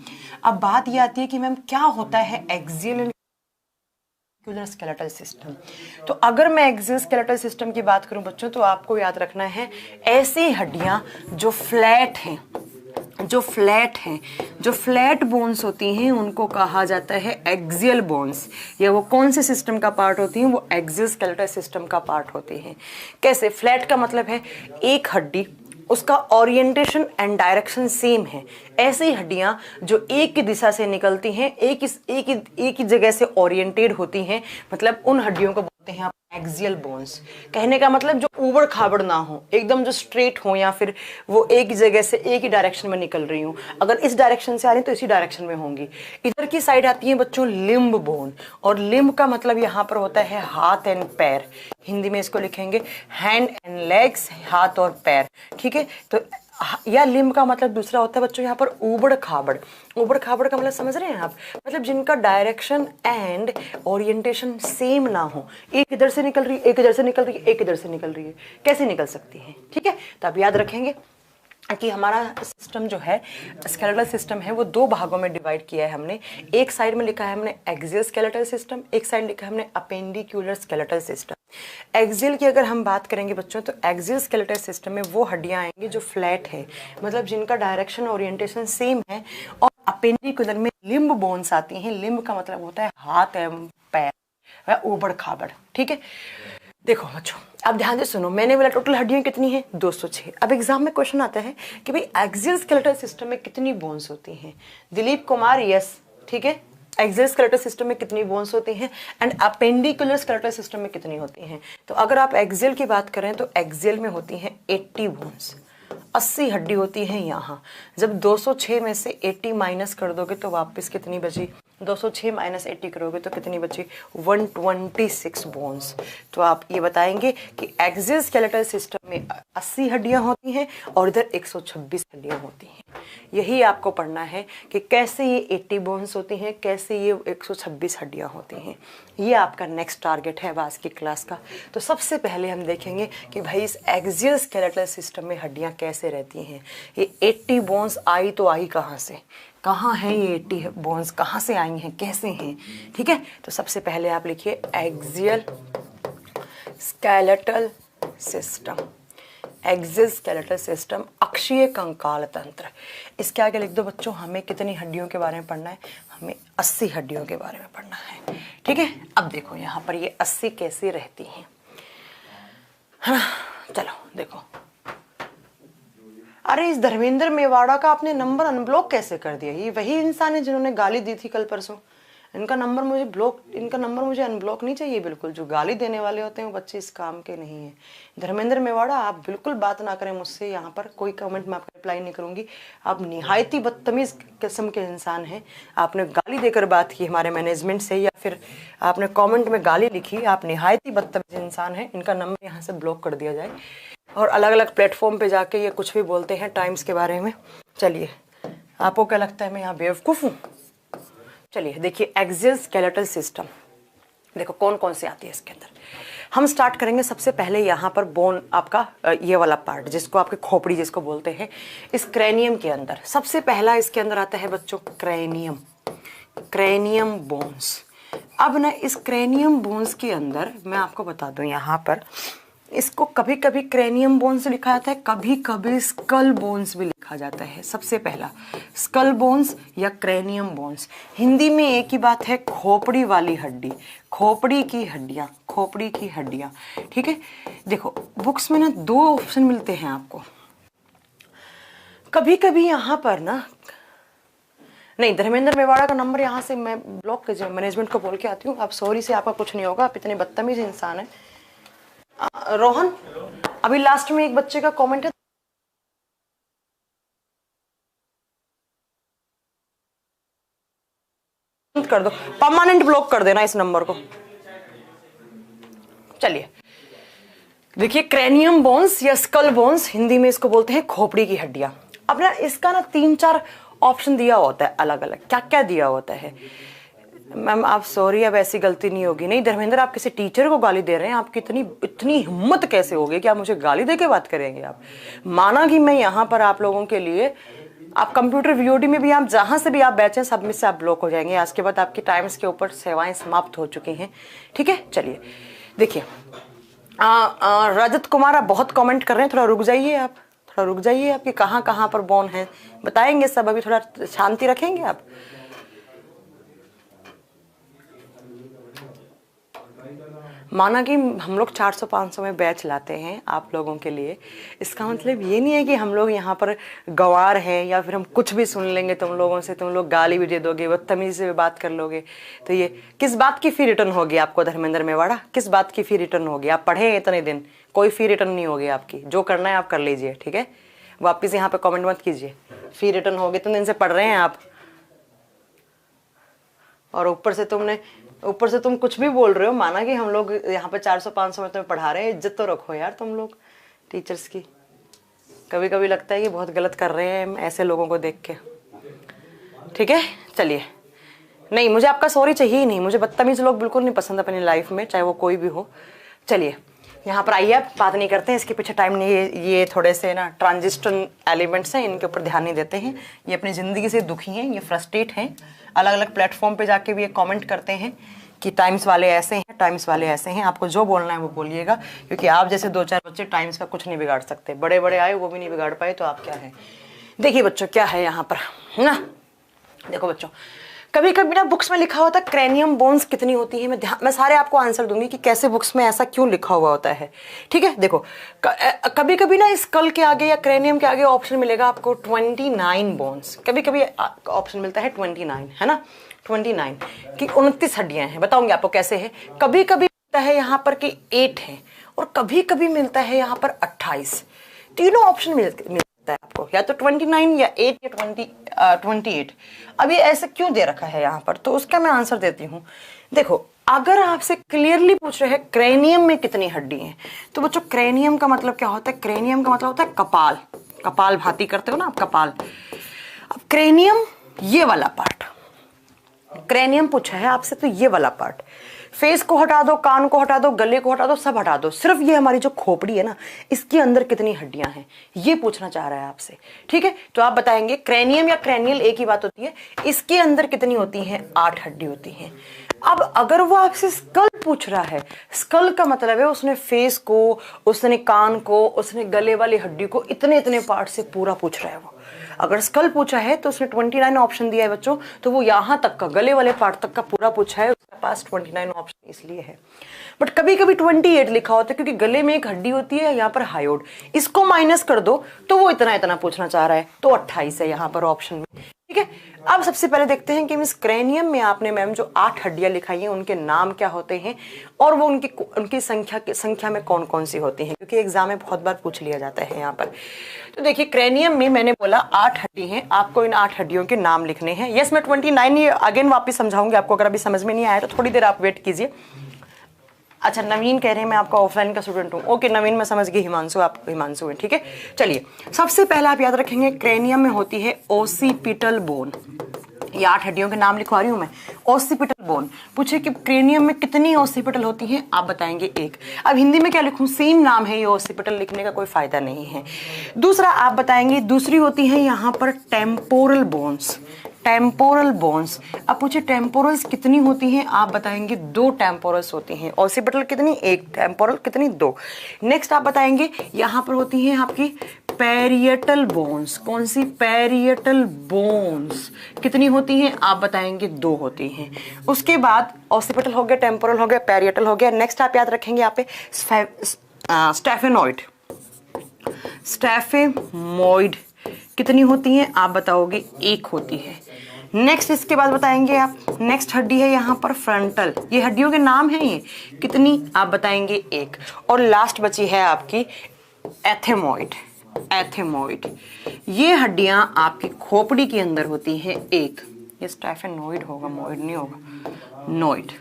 अब बात ये आती है कि मैम क्या होता है एक्सियल एंड स्केलेटल सिस्टम। तो अगर मैं एक्सियल स्केलेटल सिस्टम की बात करूं बच्चों, तो आपको याद रखना है ऐसी हड्डियां जो फ्लैट हैं, जो फ्लैट बोन्स होती हैं उनको कहा जाता है एक्सियल बोन्स। या वो कौन से सिस्टम का पार्ट होती हैं, वो एक्सियल स्केलेटल सिस्टम का पार्ट होती हैं। कैसे? फ्लैट का मतलब है एक हड्डी उसका ओरिएंटेशन एंड डायरेक्शन सेम है। ऐसी हड्डियां जो एक ही दिशा से निकलती हैं, एक ही जगह से ओरिएंटेड होती हैं, मतलब उन हड्डियों को बोलते हैं आप एक्सियल बोन्स। कहने का मतलब जो ऊबड़ खाबड़ ना हो, एकदम जो स्ट्रेट हो, या फिर वो एक ही जगह से एक ही डायरेक्शन में निकल रही हूँ। अगर इस डायरेक्शन से आ रही है तो इसी डायरेक्शन में होंगी। इधर की साइड आती है बच्चों लिम्ब बोन, और लिम्ब का मतलब यहाँ पर होता है हाथ एंड पैर। हिंदी में इसको लिखेंगे हैंड एंड लेग्स, हाथ और पैर, ठीक है। तो या लिम्ब का मतलब दूसरा होता है बच्चों यहाँ पर ऊबड़ खाबड़। ऊबड़ खाबड़ का मतलब समझ रहे हैं आप? मतलब जिनका डायरेक्शन एंड ओरिएंटेशन सेम ना हो, एक इधर से निकल रही है, एक इधर से निकल रही है, एक इधर से निकल रही है, कैसे निकल सकती है, ठीक है। तो आप याद रखेंगे कि हमारा सिस्टम जो है स्केलेटल सिस्टम है वो दो भागों में डिवाइड किया है हमने। एक साइड में लिखा है हमने एक्सियल स्केलेटल सिस्टम, एक साइड लिखा है हमने अपेंडिक्यूलर स्केलेटल सिस्टम। एक्सियल की अगर हम बात करेंगे बच्चों, तो एक्सियल स्केलेटल सिस्टम में वो हड्डियां आएंगी जो फ्लैट है, मतलब जिनका डायरेक्शन ओरिएंटेशन सेम है। और अपेंडिक्यूलर में लिम्ब बोन्स आती हैं। लिम्ब का मतलब होता है हाथ एवं पैर, ऊबड़ खाबड़, ठीक है। देखो बच्चों अब ध्यान से सुनो, मैंने बोला टोटल हड्डियां कितनी हैं? 206। अब एग्जाम में क्वेश्चन आता है कि भाई एक्सियल स्केलेटल सिस्टम में कितनी बोन्स होती हैं? दिलीप कुमार यस, ठीक है। एक्सियल स्केलेटल सिस्टम में कितनी बोन्स होती हैं एंड अपेंडिकुलर स्केलेटल सिस्टम में कितनी होती हैं? तो अगर आप एक्सियल की बात करें तो एक्सियल में होती हैं 80 बोन्स, 80 हड्डी होती हैं यहाँ। जब 206 में से 80 माइनस कर दोगे तो वापस कितनी बची? 206 माइनस 80 करोगे तो कितनी बची? 126 बोन्स। तो आप ये बताएंगे कि एक्सियल स्केलेटल सिस्टम में 80 हड्डियां होती हैं और इधर 126 हड्डियां होती हैं। यही आपको पढ़ना है कि कैसे ये 80 बोन्स होती हैं, कैसे ये 126 हड्डियां होती हैं। ये आपका नेक्स्ट टारगेट है आज की क्लास का। तो सबसे पहले हम देखेंगे कि भाई इस एक्सियल स्केलेटल सिस्टम में हड्डियां कैसे रहती हैं। ये 80 बोन्स आई तो आई कहाँ से? कहाँ है ये 80 बोन्स? कहाँ से आई हैं? कैसे हैं? ठीक है। तो सबसे पहले आप लिखिए axial skeletal system, axial skeletal system, अक्षीय कंकाल तंत्र। इसके आगे लिख दो बच्चों, हमें कितनी हड्डियों के बारे में पढ़ना है? हमें 80 हड्डियों के बारे में पढ़ना है, ठीक है। अब देखो यहाँ पर ये 80 कैसे रहती हैं, है ना। चलो देखो, अरे इस धर्मेंद्र मेवाड़ा का आपने नंबर अनब्लॉक कैसे कर दिया? ये वही इंसान है जिन्होंने गाली दी थी कल परसों। इनका नंबर मुझे अनब्लॉक नहीं चाहिए बिल्कुल। जो गाली देने वाले होते हैं वो बच्चे इस काम के नहीं हैं। धर्मेंद्र मेवाड़ा आप बिल्कुल बात ना करें मुझसे, यहाँ पर कोई कमेंट में आपका रिप्लाई नहीं करूँगी। आप निहायती बदतमीज किस्म के इंसान हैं। आपने गाली देकर बात की हमारे मैनेजमेंट से, या फिर आपने कॉमेंट में गाली लिखी, आप निहायती बदतमीज इंसान हैं। इनका नंबर यहाँ से ब्लॉक कर दिया जाए। और अलग अलग प्लेटफॉर्म पे जाके ये कुछ भी बोलते हैं टाइम्स के बारे में। चलिए, आपको क्या लगता है मैं यहाँ बेवकूफ़ हूँ? चलिए देखिए, एक्सियल स्केलेटल सिस्टम देखो कौन कौन से आती है इसके अंदर। हम स्टार्ट करेंगे सबसे पहले यहाँ पर बोन, आपका ये वाला पार्ट जिसको आपके खोपड़ी जिसको बोलते हैं, इस क्रेनियम के अंदर सबसे पहला इसके अंदर आता है बच्चों क्रेनियम, क्रेनियम बोन्स। अब ना इस क्रेनियम बोन्स के अंदर मैं आपको बता दूं, यहाँ पर इसको कभी कभी क्रेनियम बोन्स लिखा जाता है, कभी कभी स्कल बोन्स भी लिखा जाता है। सबसे पहला स्कल बोन्स या क्रेनियम बोन्स। हिंदी में एक ही बात है, खोपड़ी वाली हड्डी, खोपड़ी की हड्डियां, खोपड़ी की हड्डियां। ठीक है, देखो बुक्स में ना 2 ऑप्शन मिलते हैं आपको। कभी कभी यहाँ पर ना, नहीं धर्मेंद्र मेवाड़ा का नंबर यहाँ से मैं ब्लॉक मैनेजमेंट को बोल के आती हूँ। आप सॉरी से आपका कुछ नहीं होगा, आप इतने बदतमीज इंसान है। रोहन, अभी लास्ट में एक बच्चे का कमेंट है, कर दो, परमानेंट ब्लॉक कर देना इस नंबर को। चलिए देखिए, क्रेनियम बोन्स या स्कल बोन्स, हिंदी में इसको बोलते हैं खोपड़ी की हड्डियां। अब ना इसका ना 3-4 ऑप्शन दिया होता है अलग अलग। क्या क्या दिया होता है मैम? आप सॉरी, अब ऐसी गलती नहीं होगी। नहीं धर्मेंद्र, आप किसी टीचर को गाली दे रहे हैं, आपकी इतनी हिम्मत कैसे होगी कि आप मुझे गाली दे के बात करेंगे? आप माना कि मैं यहाँ पर आप लोगों के लिए, आप कंप्यूटर वीओडी में भी आप जहां से भी आप बैठे सब में से आप ब्लॉक हो जाएंगे। आज के बाद आपकी टाइम्स के ऊपर सेवाएं समाप्त हो चुकी हैं। ठीक है, चलिए देखिए, रजत कुमार आप बहुत कमेंट कर रहे हैं, थोड़ा रुक जाइए आप, थोड़ा रुक जाइए। आपके कहाँ कहाँ पर बोन है बताएंगे सब, अभी थोड़ा शांति रखेंगे आप। माना कि हम लोग 400-500 में बैच लाते हैं आप लोगों के लिए, इसका मतलब ये नहीं है कि हम लोग यहाँ पर गंवार हैं या फिर हम कुछ भी सुन लेंगे तुम लोगों से, तुम लोग गाली भी दे दोगे, बदतमीजी से भी बात कर लोगे। तो ये किस बात की फी रिटर्न होगी आपको धर्मेंद्र मेवाड़ा? किस बात की फी रिटर्न होगी? आप पढ़े इतने दिन, कोई फी रिटर्न नहीं होगी आपकी। जो करना है आप कर लीजिए, ठीक है? वापिस यहाँ पे कमेंट मत कीजिए, फी रिटर्न होगी। इतने दिन से पढ़ रहे हैं आप, और ऊपर से तुम कुछ भी बोल रहे हो। माना कि हम लोग यहाँ पे 400-500 में तुम्हें पढ़ा रहे हैं, इज्जत तो रखो यार तुम लोग टीचर्स की। कभी कभी लगता है कि बहुत गलत कर रहे हैं ऐसे लोगों को देख के। ठीक है, चलिए। नहीं, मुझे आपका सॉरी चाहिए ही नहीं, मुझे बदतमीज लोग बिल्कुल नहीं पसंद अपनी लाइफ में, चाहे वो कोई भी हो। चलिए यहाँ पर आइए, आप बात नहीं करते हैं, इसके पीछे टाइम नहीं। ये थोड़े से ना ट्रांजिशन एलिमेंट्स हैं, इनके ऊपर ध्यान नहीं देते हैं। ये अपनी ज़िंदगी से दुखी हैं, ये फ्रस्ट्रेट हैं। अलग अलग प्लेटफॉर्म पे जाके भी ये कमेंट करते हैं कि टाइम्स वाले ऐसे हैं, टाइम्स वाले ऐसे हैं। आपको जो बोलना है वो बोलिएगा, क्योंकि आप जैसे 2-4 बच्चे टाइम्स का कुछ नहीं बिगाड़ सकते। बड़े बड़े आए वो भी नहीं बिगाड़ पाए, तो आप क्या है। देखिए बच्चों, क्या है यहाँ पर, है ना? देखो बच्चों, कभी कभी ना बुक्स में लिखा होता है क्रेनियम बोन्स कितनी होती है। मैं सारे आपको आंसर दूंगी कि कैसे बुक्स में ऐसा क्यों लिखा हुआ होता है। ठीक है, देखो कभी कभी ना स्कल के आगे या क्रेनियम के आगे ऑप्शन मिलेगा आपको 29 बोन्स। कभी कभी ऑप्शन मिलता है 29, है ना? 29 की 29 हड्डियां हैं। बताऊंगी आपको कैसे है। कभी कभी मिलता है यहाँ पर कि 8 है, और कभी कभी मिलता है यहाँ पर 28। तीनों ऑप्शन मिलता है आपको, या तो 29 या 8 या 28। अब ये ऐसे क्यों दे रखा है यहाँ पर, तो उसका मैं आंसर देती हूँ। देखो, अगर आपसे क्लियरली पूछ रहे हैं क्रेनियम में कितनी हड्डी हैं, तो बच्चों क्रेनियम का मतलब क्या होता है? क्रेनियम का मतलब होता है कपाल। कपाल भाती करते हो ना आप, कपाल। अब क्रेनियम ये वाला पार्ट, क्रेनियम पूछा है आपसे, तो ये वाला पार्ट। फेस को हटा दो, कान को हटा दो, गले को हटा दो, सब हटा दो, सिर्फ ये हमारी जो खोपड़ी है ना, इसके अंदर कितनी हड्डियां हैं, ये पूछना चाह रहा है आपसे। ठीक है, तो आप बताएंगे क्रेनियम या क्रेनियल एक ही बात होती है। इसके अंदर कितनी होती हैं? 8 हड्डी होती हैं। अब अगर वो आपसे स्कल पूछ रहा है, स्कल का मतलब है उसने फेस को, उसने कान को, उसने गले वाली हड्डी को, इतने इतने पार्ट से पूरा पूछ रहा है वो। अगर स्कल पूछा है तो उसने 29 ऑप्शन दिया है बच्चों, तो वो यहां तक का, गले वाले पार्ट तक का पूरा पूछा है, उसके पास 29 ऑप्शन इसलिए है। बट कभी कभी 28 लिखा होता है, क्योंकि गले में एक हड्डी होती है यहाँ पर हायोड, इसको माइनस कर दो तो वो इतना इतना पूछना चाह रहा है, तो 28 है यहाँ पर ऑप्शन में। ठीक है, अब सबसे पहले देखते हैं कि मिस क्रेनियम में आपने मैम जो 8 हड्डियां लिखाई हैं उनके नाम क्या होते हैं, और वो उनकी संख्या में कौन कौन सी होती हैं, क्योंकि एग्जाम में बहुत बार पूछ लिया जाता है यहाँ पर। तो देखिए, क्रेनियम में मैंने बोला 8 हड्डी हैं, आपको इन 8 हड्डियों के नाम लिखने हैं। यस, मैं 29 अगेन वापस समझाऊंगी आपको, अगर अभी समझ में नहीं आया तो थोड़ी देर आप वेट कीजिए। अच्छा, नवीन कह रहे हैं मैं आपका ऑफलाइन का स्टूडेंट हूँ। ओके नवीन, मैं समझ गई, हिमांशु आप हिमांशु हैं। ठीक है, चलिए सबसे पहले आप याद रखेंगे क्रेनियम में होती है ओसिपिटल बोन। ये 8 हड्डियों के नाम लिखवा रही हूं मैं। ओसिपिटल बोन पूछे कि क्रेनियम में कितनी ओसिपिटल होती हैं, आप बताएंगे 1। अब हिंदी में क्या लिखूं, सेम नाम है ये, ओसिपिटल लिखने का कोई फायदा नहीं है। दूसरा आप बताएंगे, दूसरी होती है यहाँ पर टेम्पोरल बोन्स। Temporal bones. अब पूछे टेम्पोरल्स कितनी होती हैं, आप बताएंगे 2 टेम्पोरल्स होती हैं। ऑसिपिटल कितनी, 1, टेम्पोरल कितनी, 2। नेक्स्ट आप बताएंगे यहाँ पर होती हैं आपकी पैरिएटल बोन्स। कौन सी, पैरिएटल बोन्स कितनी होती हैं, आप बताएंगे 2 होती हैं। उसके बाद ऑसिपिटल हो गया, टेम्पोरल हो गया, पैरिएटल हो गया। नेक्स्ट आप याद रखेंगे यहाँ पे स्टेफेनॉइड। स्टेफेमॉइड कितनी होती हैं, आप बताओगे 1 होती है। नेक्स्ट इसके बाद बताएंगे आप, नेक्स्ट हड्डी है यहाँ पर फ्रंटल, ये हड्डियों के नाम है, ये कितनी, आप बताएंगे 1। और लास्ट बची है आपकी एथेमॉइड। एथेमॉइड ये हड्डियां आपकी खोपड़ी के अंदर होती हैं 1। ये स्टेफेनॉइड होगा, मॉइड नहीं होगा, नॉइड।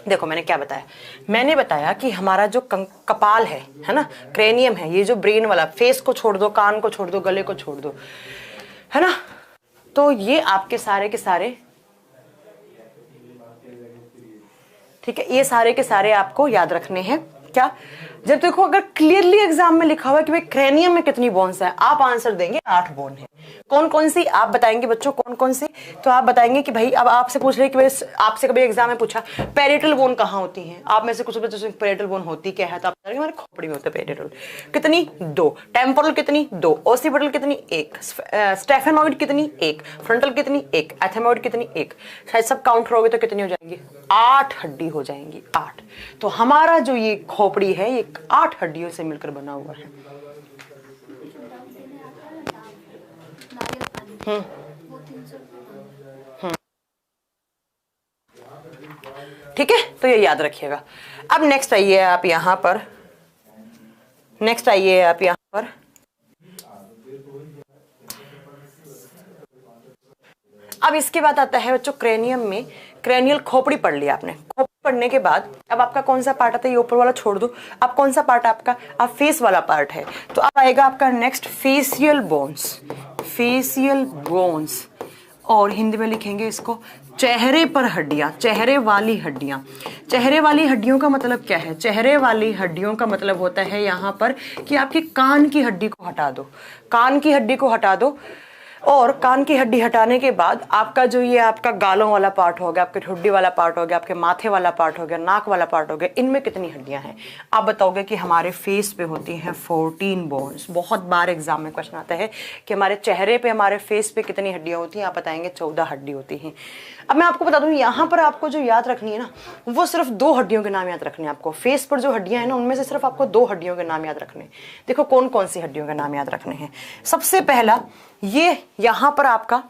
देखो मैंने क्या बताया, मैंने बताया कि हमारा जो कपाल है ना, क्रेनियम है, ये जो ब्रेन वाला, फेस को छोड़ दो, कान को छोड़ दो, गले को छोड़ दो, है ना, तो ये आपके सारे के सारे, ठीक है, ये सारे के सारे आपको याद रखने हैं। क्या, जब देखो अगर क्लियरली एग्जाम में लिखा हुआ है कि भाई क्रेनियम में कितनी बोन्स है, आप आंसर देंगे 8 बोन है। कौन कौन सी, आप बताएंगे बच्चों कौन कौन सी, तो आप बताएंगे कि भाई, अब आपसे पूछ रहे कि भाई, आपसे कभी एग्जाम में पूछा पैरिएटल बोन कहाँ होती है, आप में से कुछ बच्चों से पैरिएटल बोन होती क्या है, तो आप बताएंगे हमारे खोपड़ी में होता है पैरिएटल। कितनी, 2। टेम्पोरल कितनी, 2। ओसिपिटल कितनी, 1। स्टेफेनॉइड कितनी, 1। फ्रंटल कितनी, 1। एथेमॉइड कितनी, 1। शायद सब काउंट करोगे तो कितनी हो जाएंगी, 8 हड्डी हो जाएंगी, 8। तो हमारा जो ये खोपड़ी है ये 8 हड्डियों से मिलकर बना हुआ है। ठीक है, तो ये याद रखिएगा। अब नेक्स्ट आइए आप यहां पर, नेक्स्ट आइए आप यहां पर, अब इसके बाद आता है बच्चों क्रेनियम में, क्रेनियल खोपड़ी पढ़ लिया आपने। खोपड़ी पढ़ने के बाद अब आपका कौन सा पार्ट आता है, ये ऊपर वाला छोड़ दो, अब कौन सा पार्ट आपका, अब फेस वाला पार्ट है, तो अब आएगा आपका next facial bones. Facial bones, और हिंदी में लिखेंगे इसको चेहरे पर हड्डियां, चेहरे वाली हड्डियां। चेहरे वाली हड्डियों का मतलब क्या है, चेहरे वाली हड्डियों का मतलब होता है यहाँ पर कि आपकी कान की हड्डी को हटा दो, कान की हड्डी को हटा दो, और कान की हड्डी हटाने के बाद आपका जो ये आपका गालों वाला पार्ट हो गया, आपके ठुड्डी वाला पार्ट हो गया, आपके माथे वाला पार्ट हो गया, नाक वाला पार्ट हो गया, इनमें कितनी हड्डियां हैं, आप बताओगे कि हमारे फेस पे होती हैं 14 बोन्स। बहुत बार एग्जाम में क्वेश्चन आता है कि हमारे चेहरे पे, हमारे फेस पे कितनी हड्डियां होती हैं, आप बताएंगे 14 हड्डी होती हैं। अब मैं आपको बता दूं, यहाँ पर आपको जो याद रखनी है ना, वो सिर्फ 2 हड्डियों के नाम याद रखने हैं आपको। फेस पर जो हड्डियां हैं ना, उनमें से सिर्फ आपको 2 हड्डियों के नाम याद रखने। देखो कौन कौन सी हड्डियों के नाम याद रखने हैं। सबसे पहला, ये यहाँ पर आपका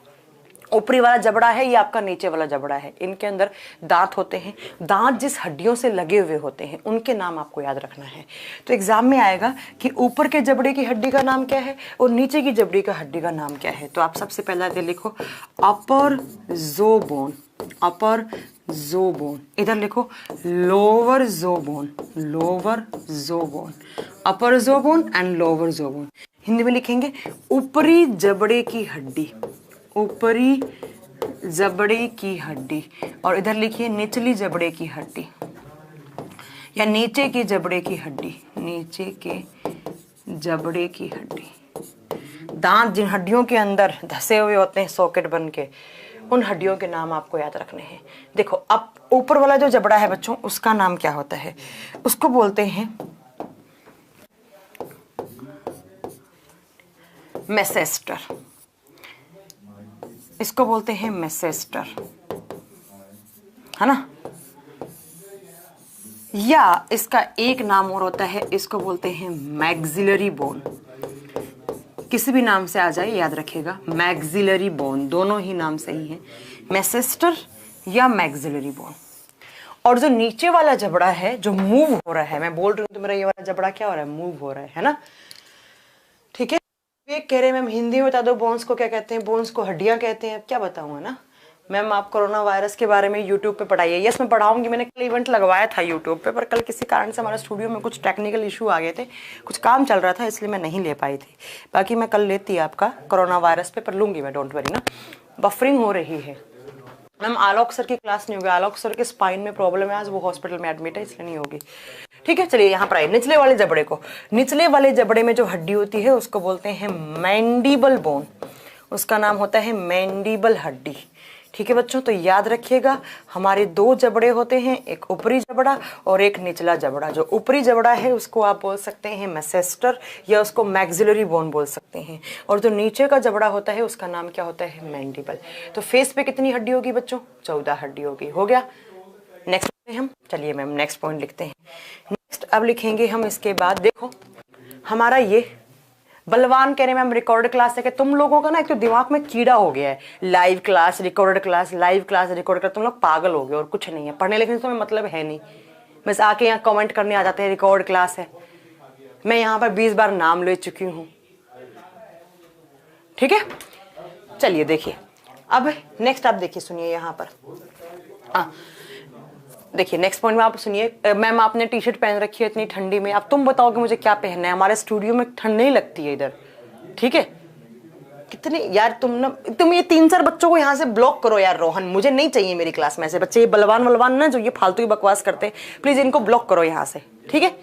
ऊपरी वाला जबड़ा है, ये आपका नीचे वाला जबड़ा है, इनके अंदर दांत होते हैं। दांत जिस हड्डियों से लगे हुए होते हैं उनके नाम आपको याद रखना है। तो एग्जाम में आएगा कि ऊपर के जबड़े की हड्डी का नाम क्या है और नीचे की जबड़े का हड्डी का नाम क्या है। तो आप सबसे पहला लिखो अपर जो बोन, अपर जो बोन। इधर लिखो लोअर जो बोन, लोअर जो बोन, अपर जो बोन एंड लोअर जो बोन। हिंदी में लिखेंगे ऊपरी जबड़े की हड्डी, ऊपरी जबड़े की हड्डी, और इधर लिखिए निचली जबड़े की हड्डी या नीचे की जबड़े की हड्डी, नीचे के जबड़े की हड्डी। दांत जिन हड्डियों के अंदर धसे हुए होते हैं सॉकेट बन के, उन हड्डियों के नाम आपको याद रखने हैं। देखो अब ऊपर वाला जो जबड़ा है बच्चों, उसका नाम क्या होता है, उसको बोलते हैं मेसेस्टर, इसको बोलते हैं मेसेस्टर, है ना। या इसका एक नाम और होता है, इसको बोलते हैं मैक्सिलरी बोन। किसी भी नाम से आ जाए याद रखिएगा, मैक्सिलरी बोन, दोनों ही नाम सही है, मेसेस्टर या मैक्सिलरी बोन। और जो नीचे वाला जबड़ा है जो मूव हो रहा है, मैं बोल रही हूँ तो मेरा ये वाला जबड़ा क्या हो रहा है, मूव हो रहा है ना, ठीक है। ये कह रहे मैम हिंदी में बता दो बोन्स को क्या कहते हैं, बोन्स को हड्डियां कहते हैं, क्या बताऊंगा ना मैम। आप कोरोना वायरस के बारे में यूट्यूब पे पढ़ाइए। यस मैं पढ़ाऊंगी, मैंने कल इवेंट लगवाया था यूट्यूब पे, पर कल किसी कारण से हमारे स्टूडियो में कुछ टेक्निकल इशू आ गए थे, कुछ काम चल रहा था, इसलिए मैं नहीं ले पाई थी। बाकी मैं कल लेती आपका कोरोना वायरस पे, पर लूंगी मैं, डोंट वरी ना। बफरिंग हो रही है मैम, आलोक सर की क्लास नहीं होगी, आलोक सर के स्पाइन में प्रॉब्लम है, आज वो हॉस्पिटल में एडमिट है, इसलिए नहीं होगी, ठीक है। चलिए यहाँ पर आइए, निचले वाले जबड़े को, निचले वाले जबड़े में जो हड्डी होती है उसको बोलते हैं मैंडिबल बोन। उसका नाम होता है मैंडिबल हड्डी। ठीक है बच्चों, तो याद रखिएगा हमारे दो जबड़े होते हैं, एक ऊपरी जबड़ा और एक निचला जबड़ा। जो ऊपरी जबड़ा है उसको आप बोल सकते हैं मैसेस्टर या उसको मैक्सिलरी बोन बोल सकते हैं, और जो नीचे का जबड़ा होता है उसका नाम क्या होता है, मैंडिबल। तो फेस पे कितनी हड्डी होगी बच्चों, 14 हड्डी होगी। हो गया। नेक्स्ट हम चलिए मैम नेक्स्ट पॉइंट लिखते हैं। नेक्स्ट अब लिखेंगे हम इसके बाद, देखो हमारा ये बलवान कह रहे मैम रिकॉर्ड क्लास है कि तुम लोगों का ना एक तो दिमाग में कीड़ा हो गया है, live class record class, live class record class, तुम लोग पागल हो गए और कुछ नहीं है। पढ़ने लिखने से तुम्हें मतलब है नहीं, बस आके यहाँ कमेंट करने आ जाते हैं रिकॉर्ड क्लास है। मैं यहाँ पर 20 बार नाम ले चुकी हूँ। ठीक है, चलिए देखिए अब नेक्स्ट आप देखिए, सुनिए यहाँ पर देखिए नेक्स्ट पॉइंट में आप सुनिए। मैम आपने टी शर्ट पहन रखी है इतनी ठंडी में, अब तुम बताओ कि मुझे क्या पहनना है। हमारे स्टूडियो में ठंड नहीं लगती है इधर। ठीक है, कितने यार तुम ये 3-4 बच्चों को यहाँ से ब्लॉक करो यार। रोहन, मुझे नहीं चाहिए मेरी क्लास में ऐसे बच्चे, ये बलवान ना जो ये फालतू की बकवास करते हैं, प्लीज इनको ब्लॉक करो यहाँ से। ठीक है,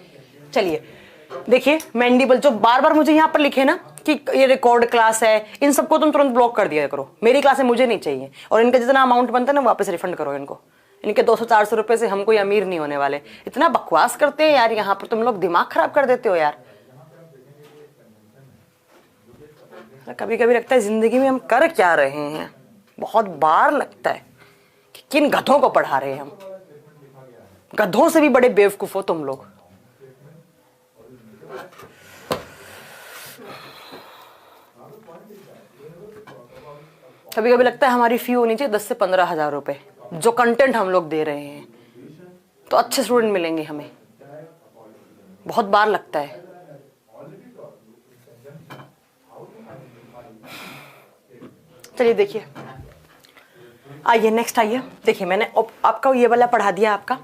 चलिए देखिए मैंडिबल जो बार बार मुझे यहाँ पर लिखे ना कि ये रिकॉर्ड क्लास है, इन सबको तुम तुरंत ब्लॉक कर दिया करो। मेरी क्लास है मुझे नहीं चाहिए, और इनका जितना अमाउंट बनता है ना वापस रिफंड करो इनको। इनके 200-400 रुपए से हम कोई अमीर नहीं होने वाले। इतना बकवास करते हैं यार यहाँ पर, तुम लोग दिमाग खराब कर देते हो यार। कभी कभी लगता है जिंदगी में हम कर क्या रहे हैं, बहुत बार लगता है कि किन गधों को पढ़ा रहे हैं हम। गधों से भी बड़े बेवकूफ हो तुम लोग। कभी कभी लगता है हमारी फी होनी चाहिए 10 से 15 हजार रुपए, जो कंटेंट हम लोग दे रहे हैं, तो अच्छे स्टूडेंट मिलेंगे हमें। बहुत बार लगता है। चलिए देखिए, आइए नेक्स्ट आइए। देखिए मैंने आपका ये वाला पढ़ा दिया, आपका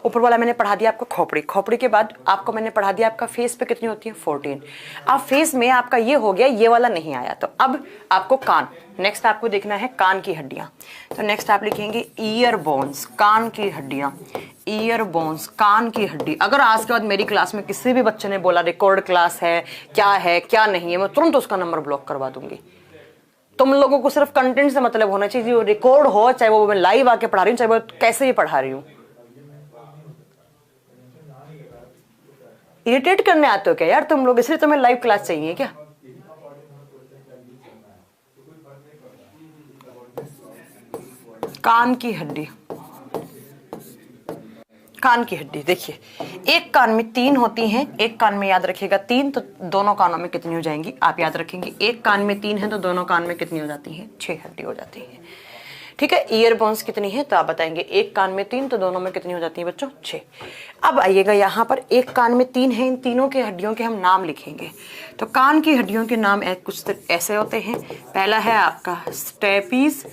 ऊपर वाला मैंने पढ़ा दिया आपको खोपड़ी। खोपड़ी के बाद आपको मैंने पढ़ा दिया आपका फेस पे कितनी होती है, 14। अब फेस में आपका ये हो गया, ये वाला नहीं आया, तो अब आपको कान, नेक्स्ट आपको देखना है कान की हड्डियां। तो नेक्स्ट आप लिखेंगे ईयर बोन्स, कान की हड्डियां, ईयर बोन्स कान की हड्डी। अगर आज के बाद मेरी क्लास में किसी भी बच्चे ने बोला रिकॉर्ड क्लास है क्या नहीं है, मैं तुरंत उसका नंबर ब्लॉक करवा दूंगी। तुम लोगों को सिर्फ कंटेंट से मतलब होना चाहिए, वो रिकॉर्ड हो, चाहे वो मैं लाइव आके पढ़ा रही हूँ, चाहे वो कैसे भी पढ़ा रही हूँ। इरिटेट करने आते हो क्या यार तुम लोग, इसलिए तुम्हें लाइव क्लास चाहिए क्या? कान की हड्डी, कान की हड्डी देखिए, एक कान में 3 होती हैं, एक कान में याद रखिएगा 3, तो दोनों कानों में कितनी हो जाएंगी आप याद रखेंगे। एक कान में 3 है तो दोनों कान में कितनी हो जाती है, 6 हड्डी हो जाती है। ठीक है, ईयर बोन्स कितनी है तो आप बताएंगे, एक कान में 3 तो दोनों में कितनी हो जाती है बच्चों, 6। अब आइएगा यहाँ पर, एक कान में 3 है, इन तीनों के हड्डियों के हम नाम लिखेंगे। तो कान की हड्डियों के नाम कुछ ऐसे होते हैं। पहला है आपका स्टेपीज,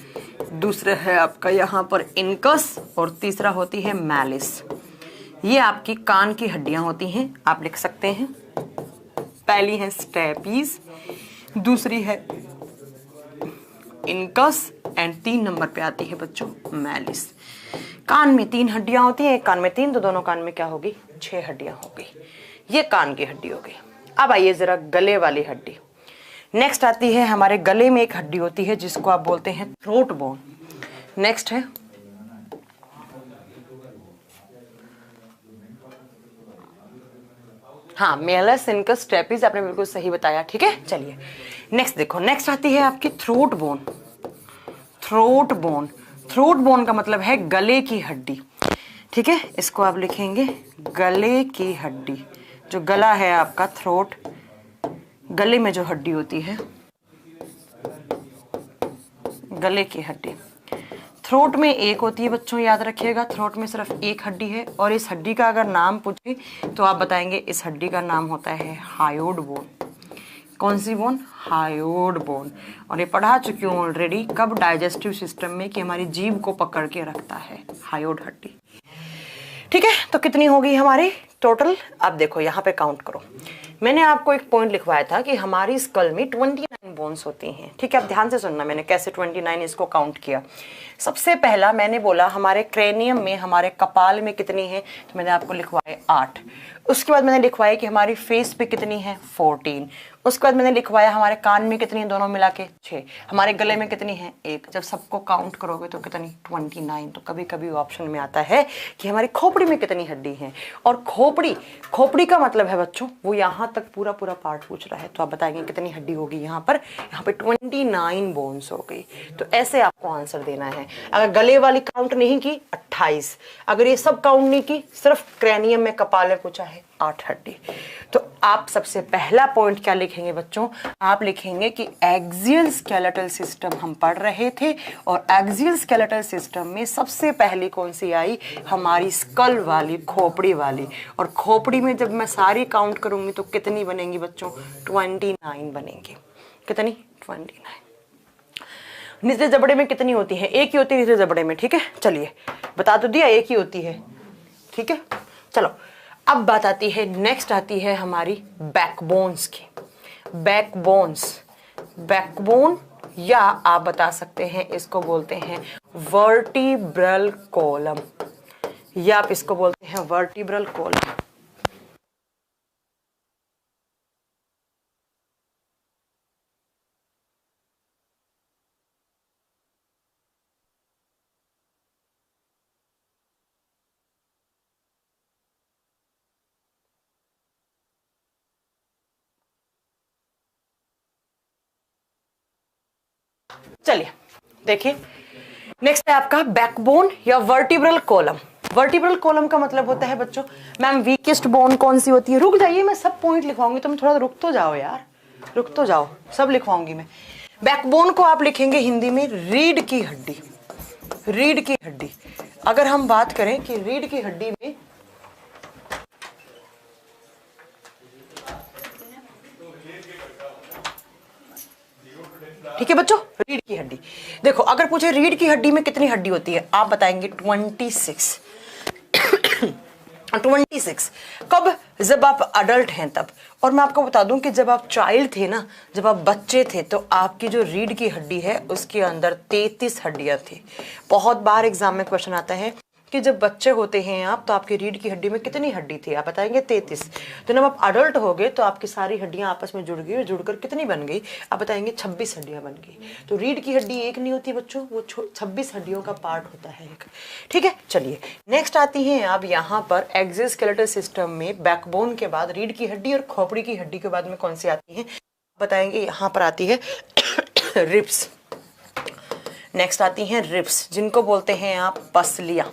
दूसरा है आपका यहाँ पर इनकस, और तीसरा होती है मैलिस। ये आपकी कान की हड्डियां होती हैं, आप लिख सकते हैं। पहली है स्टेपीज, दूसरी है इनकस, एंड 3 नंबर पे आती है बच्चों मैलिस। कान में 3 हड्डियां होती हैं, एक कान में 3 तो दोनों कान में क्या होगी, 6 हड्डियां होगी। ये कान की हड्डी हो गई। अब आइए जरा गले वाली हड्डी। नेक्स्ट आती है हमारे गले में एक हड्डी होती है जिसको आप बोलते हैं थ्रोट बोन। नेक्स्ट है हाँ मेलस, इनकस, स्टेपीज, आपने बिल्कुल सही बताया। ठीक है, चलिए नेक्स्ट देखो, नेक्स्ट आती है आपकी throat bone. Throat bone, throat bone का मतलब है गले की हड्डी। ठीक है, इसको आप लिखेंगे गले की हड्डी। जो गला है आपका थ्रोट, गले में जो हड्डी होती है, गले की हड्डी। थ्रोट में एक होती है बच्चों, याद रखिएगा, थ्रोट में सिर्फ एक हड्डी है, और इस हड्डी का अगर नाम पूछे तो आप बताएंगे इस हड्डी का नाम होता है हायोड बोन। कौन सी बोन, हायोड बोन। और ये पढ़ा चुकी हूँ ऑलरेडी, कब, डाइजेस्टिव सिस्टम में, कि हमारी जीभ को पकड़ के रखता है हायोड हड्डी। ठीक है, तो कितनी होगी हमारी टोटल, अब देखो यहाँ पे काउंट करो। मैंने आपको एक पॉइंट लिखवाया था कि हमारी स्कल में 29 बोन्स होती हैं। ठीक है, अब ध्यान से सुनना, मैंने कैसे 29 इसको काउंट किया। सबसे पहला मैंने बोला हमारे क्रेनियम में, हमारे कपाल में कितनी है, तो मैंने आपको लिखवाए 8। उसके बाद मैंने लिखवाया कि हमारी फेस पे कितनी है, 14। उसके बाद मैंने लिखवाया हमारे कान में कितनी है दोनों मिला के 6, हमारे गले में कितनी है 1। जब सबको काउंट करोगे तो कितनी 29। तो कभी कभी ऑप्शन में आता है कि हमारी खोपड़ी में कितनी हड्डी है, और खोपड़ी का मतलब है बच्चों वो यहाँ तक पूरा पार्ट पूछ रहा है। तो आप बताएंगे कितनी हड्डी होगी यहाँ पे 29 बोन्स हो गई। तो ऐसे आपको आंसर देना है। अगर गले वाली काउंट नहीं की 28, अगर ये सब काउंट नहीं की, सिर्फ क्रैनियम में कपाल में पूछा है 8 हड्डी। तो आप सबसे पहला पॉइंट क्या लिखेंगे बच्चों, आप लिखेंगे कि एक्सियल स्केलेटल सिस्टम हम पढ़ रहे थे, और एक्सियल स्केलेटल सिस्टम में सबसे पहली कौन सी आई, हमारी स्कल वाली, खोपड़ी वाली। और खोपड़ी में जब मैं सारी काउंट करूंगी तो कितनी बनेंगी बच्चों 29 बनेंगी। कितनी 29। निचले जबड़े में कितनी होती है, एक ही होती है निचले जबड़े में। ठीक है, चलिए बता तो दिया एक ही होती है। ठीक है, चलो अब बात आती है, नेक्स्ट आती है हमारी बैकबोन्स की। बैकबोन या आप बता सकते हैं इसको बोलते हैं वर्टिब्रल कॉलम, या आप इसको बोलते हैं वर्टिब्रल कॉलम। चलिए देखिए, नेक्स्ट है आपका बैकबोन या वर्टिब्रल कॉलम। वर्टिब्रल कॉलम का मतलब होता है बच्चों, मैम वीकेस्ट बोन कौन सी होती है। रुक जाइए, मैं सब पॉइंट लिखवाऊंगी, तुम थोड़ा रुक तो जाओ यार, रुक तो जाओ, सब लिखवाऊंगी मैं। बैकबोन को आप लिखेंगे हिंदी में रीढ़ की हड्डी। रीढ़ की हड्डी, अगर हम बात करें कि रीढ़ की हड्डी में ठीक है बच्चों, रीढ़ की हड्डी देखो, अगर पूछे रीढ़ की हड्डी में कितनी हड्डी होती है, आप बताएंगे 26। 26 कब, जब आप अडल्ट हैं तब। और मैं आपको बता दूं कि जब आप चाइल्ड थे ना, जब आप बच्चे थे, तो आपकी जो रीढ़ की हड्डी है उसके अंदर 33 हड्डियां थी। बहुत बार एग्जाम में क्वेश्चन आता है कि जब बच्चे होते हैं आप, तो आपकी रीढ़ की हड्डी में कितनी हड्डी थी, आप बताएंगे 33। तो जब आप अडल्ट हो गए तो आपकी सारी हड्डियां आपस में जुड़ गई, और जुड़कर कितनी बन गई, आप बताएंगे 26 हड्डियां बन गई। तो रीढ़ की हड्डी एक नहीं होती बच्चों, वो 26 हड्डियों का पार्ट होता है एक। ठीक है, चलिए नेक्स्ट आती है आप यहाँ पर एक्सियल स्केलेटल सिस्टम में बैकबोन के बाद रीढ़ की हड्डी और खोपड़ी की हड्डी के बाद में कौन सी आती है, बताएंगे यहाँ पर आती है रिब्स। नेक्स्ट आती हैं रिब्स, जिनको बोलते हैं आप पसलियां।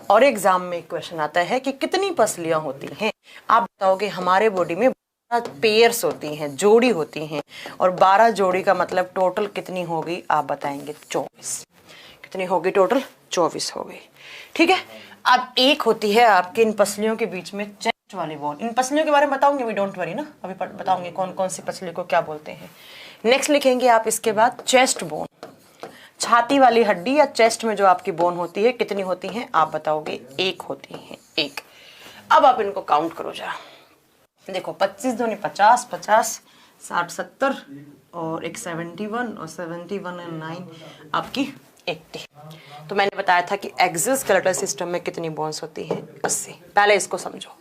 और एग्जाम में क्वेश्चन आता है कि कितनी पसलियां होती हैं, आप बताओगे हमारे बॉडी में 12 पेयर्स होती हैं, जोड़ी होती हैं, और 12 जोड़ी का मतलब टोटल कितनी होगी, आप बताएंगे 24। कितनी होगी टोटल, 24 हो गई। ठीक है, अब एक होती है आपके इन पसलियों के बीच में चेस्ट वाली बोन। इन पसलियों के बारे में बताऊंगी मैं, डोंट वरी ना, अभी बताऊंगी कौन कौन सी पसली को क्या बोलते हैं। नेक्स्ट लिखेंगे आप इसके बाद चेस्ट बोन, छाती वाली हड्डी या चेस्ट में जो आपकी बोन होती है कितनी होती हैं, आप बताओगे 1 होती हैं, 1। अब आप इनको काउंट करो जरा, देखो 25 दूनी 50, 50 60 70 और एक 71 और 71 और 9 आपकी 80। तो मैंने बताया था कि एक्सियल स्केलेटल सिस्टम में कितनी बोन्स होती हैं, 80। पहले इसको समझो,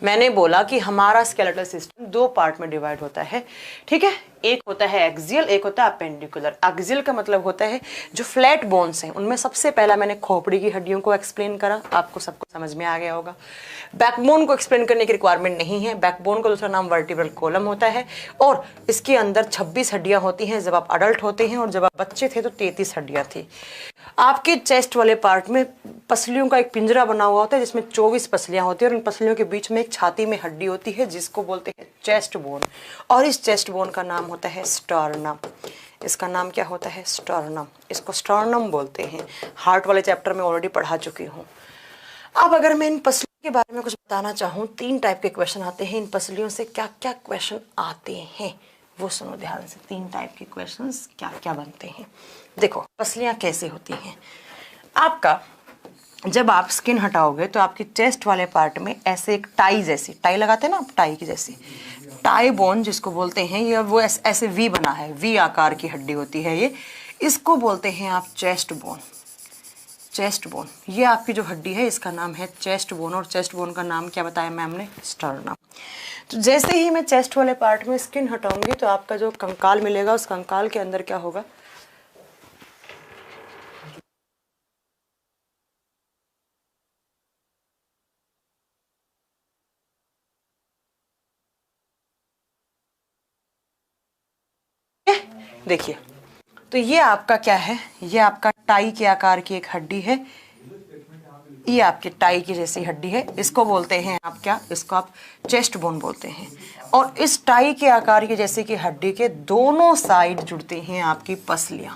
मैंने बोला कि हमारा स्केलेटल सिस्टम 2 पार्ट में डिवाइड होता है। ठीक है, एक होता है एक्सियल, एक होता है अपेंडिकुलर। एक्सियल का मतलब होता है जो फ्लैट बोन्स हैं, उनमें सबसे पहला मैंने खोपड़ी की हड्डियों को एक्सप्लेन करा, आपको सबको समझ में आ गया होगा। बैकबोन को एक्सप्लेन करने की रिक्वायरमेंट नहीं है, बैकबोन का दूसरा नाम वर्टिब्रल कॉलम होता है, और इसके अंदर 26 हड्डियां होती हैं जब आप अडल्ट होते हैं, और जब आप बच्चे थे तो 33 हड्डियां थी। आपके चेस्ट वाले पार्ट में पसलियों का एक पिंजरा बना हुआ होता है जिसमें 24 पसलियां होती है, और इन पसलियों के बीच में एक छाती में हड्डी होती है जिसको बोलते हैं चेस्ट बोन, और इस चेस्ट बोन का नाम होता है स्टर्नम। इसका नाम क्या होता है, स्टर्नम। इसको स्टर्नम बोलते हैं, हार्ट वाले चैप्टर में ऑलरेडी पढ़ा चुकी हूँ। अब अगर मैं इन पसलियों के बारे में कुछ बताना चाहूँ, 3 टाइप के क्वेश्चन आते हैं, इन पसलियों से क्या क्या क्वेश्चन आते हैं वो सुनो ध्यान से। 3 टाइप के क्वेश्चंस क्या क्या बनते हैं। देखो पसलियाँ कैसे होती हैं, आपका जब आप स्किन हटाओगे तो आपकी चेस्ट वाले पार्ट में ऐसे एक टाई जैसी, टाई लगाते हैं ना आप, टाई की जैसी टाई बोन जिसको बोलते हैं, ये वो ऐसे वी बना है, वी आकार की हड्डी होती है ये, इसको बोलते हैं आप चेस्ट बोन। चेस्ट बोन, ये आपकी जो हड्डी है इसका नाम है चेस्ट बोन, और चेस्ट बोन का नाम क्या बताया मैम ने, स्टर्नम। तो जैसे ही मैं चेस्ट वाले पार्ट में स्किन हटाऊंगी तो आपका जो कंकाल मिलेगा उस कंकाल के अंदर क्या होगा, देखिए। तो ये आपका क्या है, ये आपका टाई के आकार की एक हड्डी है, ये आपके टाई की जैसी हड्डी है, इसको बोलते हैं आप क्या, इसको आप चेस्ट बोन बोलते हैं। और इस टाई के आकार की जैसे कि हड्डी के दोनों साइड जुड़ती हैं आपकी पसलियां,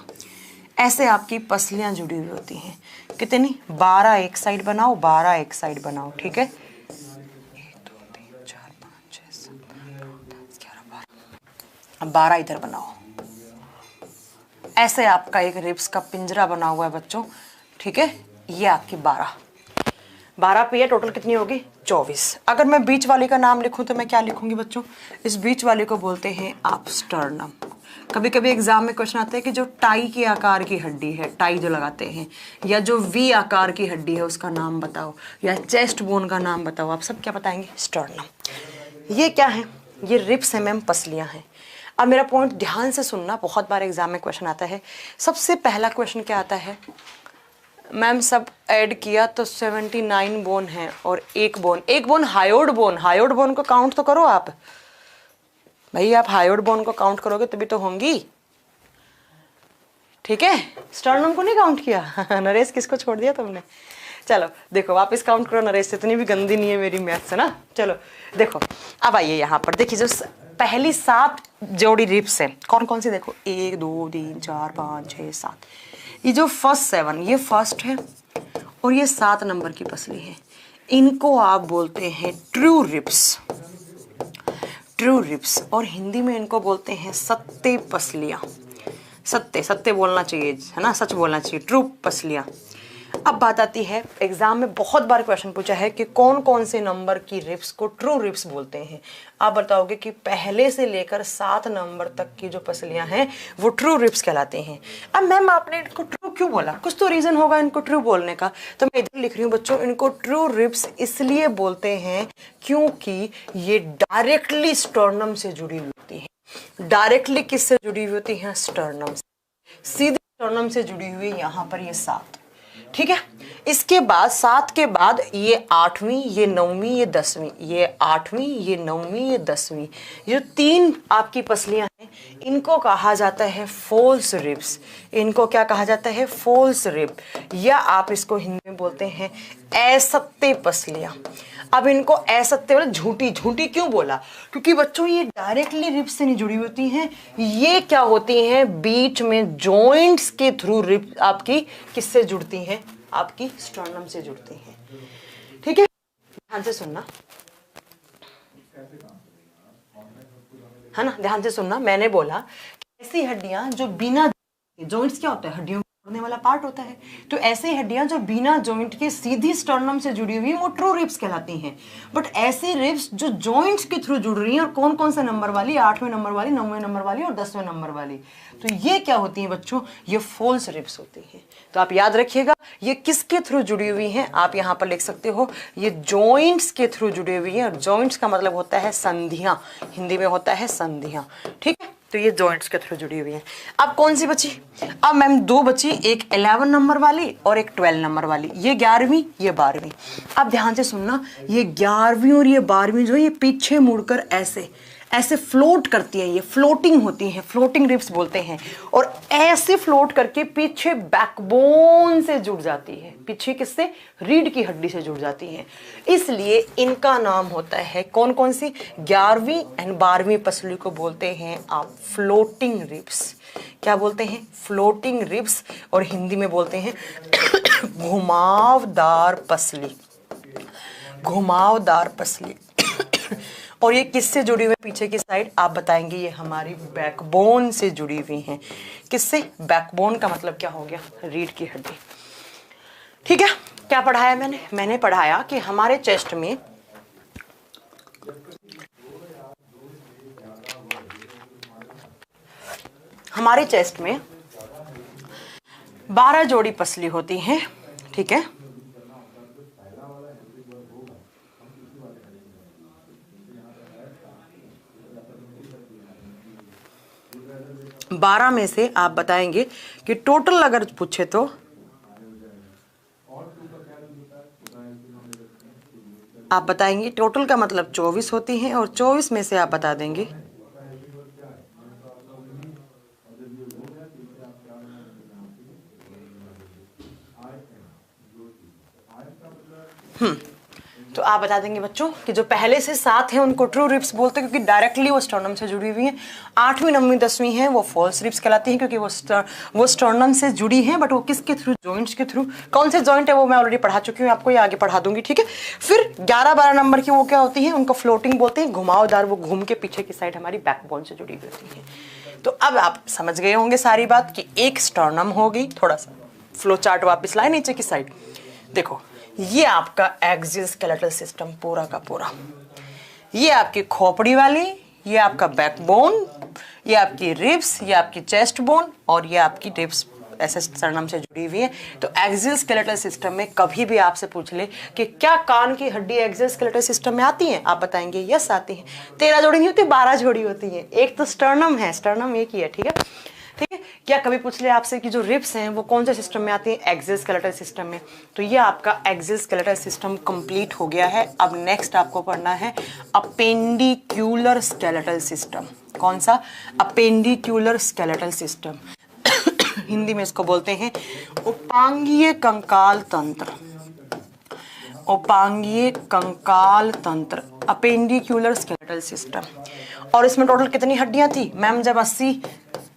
ऐसे आपकी पसलियां जुड़ी हुई होती हैं। कितनी, 12 एक साइड बनाओ, 12 एक साइड बनाओ, ठीक है। 1 2 3 4 5 6 7 8 9 10 11 12, अब 12 इधर बनाओ। ऐसे आपका एक रिब्स का पिंजरा बना हुआ है बच्चों, ठीक है। ये आपकी 12 पे है, टोटल कितनी होगी, 24। अगर मैं बीच वाले का नाम लिखूं तो मैं क्या लिखूंगी बच्चों, इस बीच वाले को बोलते हैं आप स्टर्नम। कभी कभी एग्जाम में क्वेश्चन आता है कि जो टाई के आकार की हड्डी है, टाई जो लगाते हैं, या जो वी आकार की हड्डी है उसका नाम बताओ, या चेस्ट बोन का नाम बताओ, आप सब क्या बताएंगे, स्टर्नम। ये क्या है, ये रिब्स है मैम, पसलियां हैं। अब मेरा पॉइंट ध्यान से सुनना, बहुत बार एग्जाम में क्वेश्चन आता है। सबसे पहला क्वेश्चन क्या आता है, मैम सब ऐड किया तो 79 बोन है और एक बोन हायोड बोन को काउंट तो करो आप भाई, आप हायोड बोन को काउंट करोगे तभी तो होंगी, ठीक है। स्टर्नम को नहीं काउंट किया नरेश, किसको छोड़ दिया तुमने। चलो देखो वापस काउंट करो नरेश, इतनी भी गंदी नहीं है मेरी मैथ्स, है ना। चलो देखो, अब आइए यहाँ पर देखिए, जो पहली 7 जोड़ी रिब्स हैं कौन कौन सी, देखो 1 2 3 4 5 6 7। ये जो फर्स्ट 7, ये फर्स्ट है और ये 7 नंबर की पसली है, इनको आप बोलते हैं ट्रू रिब्स, ट्रू रिब्स। और हिंदी में इनको बोलते हैं सत्ते पसलियां, सत्ते बोलना चाहिए, है ना, सच बोलना चाहिए, ट्रू पसलियां। अब बात आती है, एग्जाम में बहुत बार क्वेश्चन पूछा है कि कौन कौन से नंबर की रिब्स को ट्रू रिब्स बोलते हैं। आप बताओगे कि पहले से लेकर 7 नंबर तक की जो पसलियां हैं वो ट्रू रिब्स कहलाते हैं। अब मैम आपने इनको ट्रू क्यों बोला, कुछ तो रीजन होगा इनको ट्रू बोलने का, तो मैं इधर लिख रही हूँ बच्चों, इनको ट्रू रिब्स इसलिए बोलते हैं क्योंकि ये डायरेक्टली स्टर्नम से जुड़ी हुई होती है। डायरेक्टली किससे जुड़ी हुई होती है, स्टर्नम से, सीधे स्टर्नम से जुड़ी हुई यहाँ पर ये 7, ठीक है। इसके बाद 7 के बाद ये 8वीं, ये 9वीं, ये 10वीं, ये 8वीं, ये 9वीं, ये 10वीं, ये 3 आपकी पसलियां हैं, इनको कहा जाता है फॉल्स रिब्स। इनको क्या कहा जाता है, फॉल्स रिब, या आप इसको हिंदी में बोलते हैं असत्य पसलियां। अब इनको असत्य वाला, झूठी, झूठी क्यों बोला, क्योंकि बच्चों ये डायरेक्टली रिब से नहीं जुड़ी होती हैं, ये क्या होती हैं, बीच में जॉइंट्स के थ्रू रिब आपकी किससे जुड़ती हैं, आपकी स्टर्नम से जुड़ती हैं, ठीक है। ध्यान से सुनना, है ना, ध्यान से सुनना। मैंने बोला ऐसी हड्डियां जो बिना, जॉइंट्स क्या होता है, हड्डियों जोड़ने वाला पार्ट होता है, तो ऐसी हड्डियां जो बिना जॉइंट के सीधी स्टर्नम से जुड़ी हुई वो ट्रू रिब्स कहलाती हैं। बट ऐसी रिब्स जो जॉइंट्स के थ्रू जुड़ रही हैं, और कौन कौन से नंबर वाली, 8वें नंबर वाली, 9वें नंबर वाली और 10वें नंबर वाली, तो ये क्या होती हैं बच्चों, ये फॉल्स रिब्स होती हैं। तो आप याद रखिएगा ये किसके थ्रू जुड़ी हुई हैं, आप यहाँ पर लिख सकते हो ये जॉइंट्स के थ्रू जुड़ी हुई हैं, और जॉइंट्स का मतलब होता है संधियां, हिंदी में होता है संधियां, ठीक है। तो ये जॉइंट्स के थ्रू जुड़ी हुई है। अब कौन सी बची, अब मैम 2 बची, एक 11 नंबर वाली और एक 12 नंबर वाली, ये 11वीं, ये 12वीं। अब ध्यान से सुनना, ये 11वीं और ये 12वीं जो ये पीछे मुड़कर ऐसे ऐसे फ्लोट करती है, ये फ्लोटिंग होती है, फ्लोटिंग रिब्स बोलते हैं, और ऐसे फ्लोट करके पीछे बैकबोन से जुड़ जाती है, पीछे किससे, रीढ़ की हड्डी से जुड़ जाती है। इसलिए इनका नाम होता है, कौन कौन सी, 11वीं एंड 12वीं पसली को बोलते हैं आप फ्लोटिंग रिब्स। क्या बोलते हैं, फ्लोटिंग रिब्स, और हिंदी में बोलते हैं घुमावदार पसली, घुमावदार पसली। और ये किससे जुड़ी हुई है, पीछे की साइड आप बताएंगे, ये हमारी बैकबोन से जुड़ी हुई हैं। किससे, बैकबोन का मतलब क्या हो गया, रीढ़ की हड्डी, ठीक है। क्या पढ़ाया मैंने पढ़ाया कि हमारे चेस्ट में हमारे चेस्ट में 12 जोड़ी पसली होती हैं, ठीक है। 12 में से आप बताएंगे कि टोटल अगर पूछे तो आप बताएंगे टोटल का मतलब 24 होती हैं, और 24 में से आप बता देंगे तो आप बता देंगे बच्चों कि जो पहले से 7 हैं उनको ट्रू रिब्स बोलते हैं, क्योंकि डायरेक्टली वो स्टर्नम से जुड़ी हुई हैं। 8वीं 9वीं 10वीं हैं वो फॉल्स रिब्स कहलाती हैं, क्योंकि वो स्टर्नम से जुड़ी हैं, बट वो किसके थ्रू, जॉइंट्स के थ्रू। कौन से जॉइंट है वो मैं ऑलरेडी पढ़ा चुकी हूँ, आपको ये आगे पढ़ा दूंगी, ठीक है। फिर 11 12 नंबर की वो क्या होती हैं, उनको फ्लोटिंग बोलते हैं, घुमावदार, वो घूम के पीछे की साइड हमारी बैकबोन से जुड़ी हुई होती है। तो अब आप समझ गए होंगे सारी बात कि एक स्टर्नम हो गई। थोड़ा सा फ्लो चार्ट वापस लाए नीचे की साइड, देखो ये आपका एक्सियल स्केलेटल सिस्टम पूरा का पूरा, ये आपकी खोपड़ी वाली, ये आपका बैकबोन, ये आपकी रिब्स, ये आपकी चेस्ट बोन, और ये आपकी रिब्स ऐसे स्टर्नम से जुड़ी हुई है। तो एक्सियल स्केलेटल सिस्टम में कभी भी आपसे पूछ ले कि क्या कान की हड्डी एक्सियल स्केलेटल सिस्टम में आती है, आप बताएंगे यस आती है। 13 जोड़ी नहीं होती, 12 जोड़ी होती है। एक तो स्टर्नम है, स्टर्नम एक ही है, ठीक है, ठीक है। क्या कभी पूछ ले आपसे कि जो रिब्स हैं वो कौन से सिस्टम में आती हैं, एक्सियल स्केलेटल सिस्टम में। तो ये आपका एक्सियल स्केलेटल सिस्टम कंप्लीट हो गया है। अब नेक्स्ट आपको पढ़ना है अपेंडिक्यूलर स्केलेटल सिस्टम। कौन सा, अपेंडिक्यूलर स्केलेटल सिस्टम। हिंदी में इसको बोलते हैं उपांगीय कंकाल तंत्र, उपांगीय कंकाल तंत्र, अपेंडिक्यूलर स्केलेटल सिस्टम। और इसमें टोटल कितनी हड्डियां थी मैम, जब 80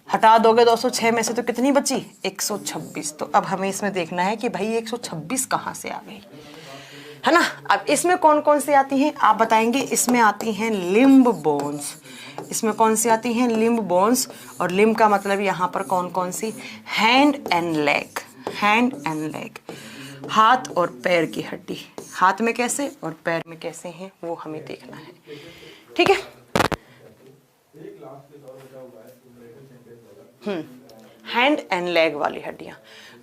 हटा दोगे 206 में से तो कितनी बची, 126। तो अब हमें इसमें देखना है कि भाई 126 कहाँ से आ गई, है ना। अब इसमें कौन कौन सी आती हैं आप बताएंगे। इसमें आती हैं लिम्ब बोन्स, इसमें कौन सी आती हैं, लिम्ब बोन्स। और लिम्ब का मतलब यहाँ पर कौन कौन सी, hand and leg, hand and leg, हाथ और पैर की हड्डी। हाथ में कैसे और पैर में कैसे हैं वो हमें देखना है, ठीक है। हैंड एंड लेग वाली हड्डियां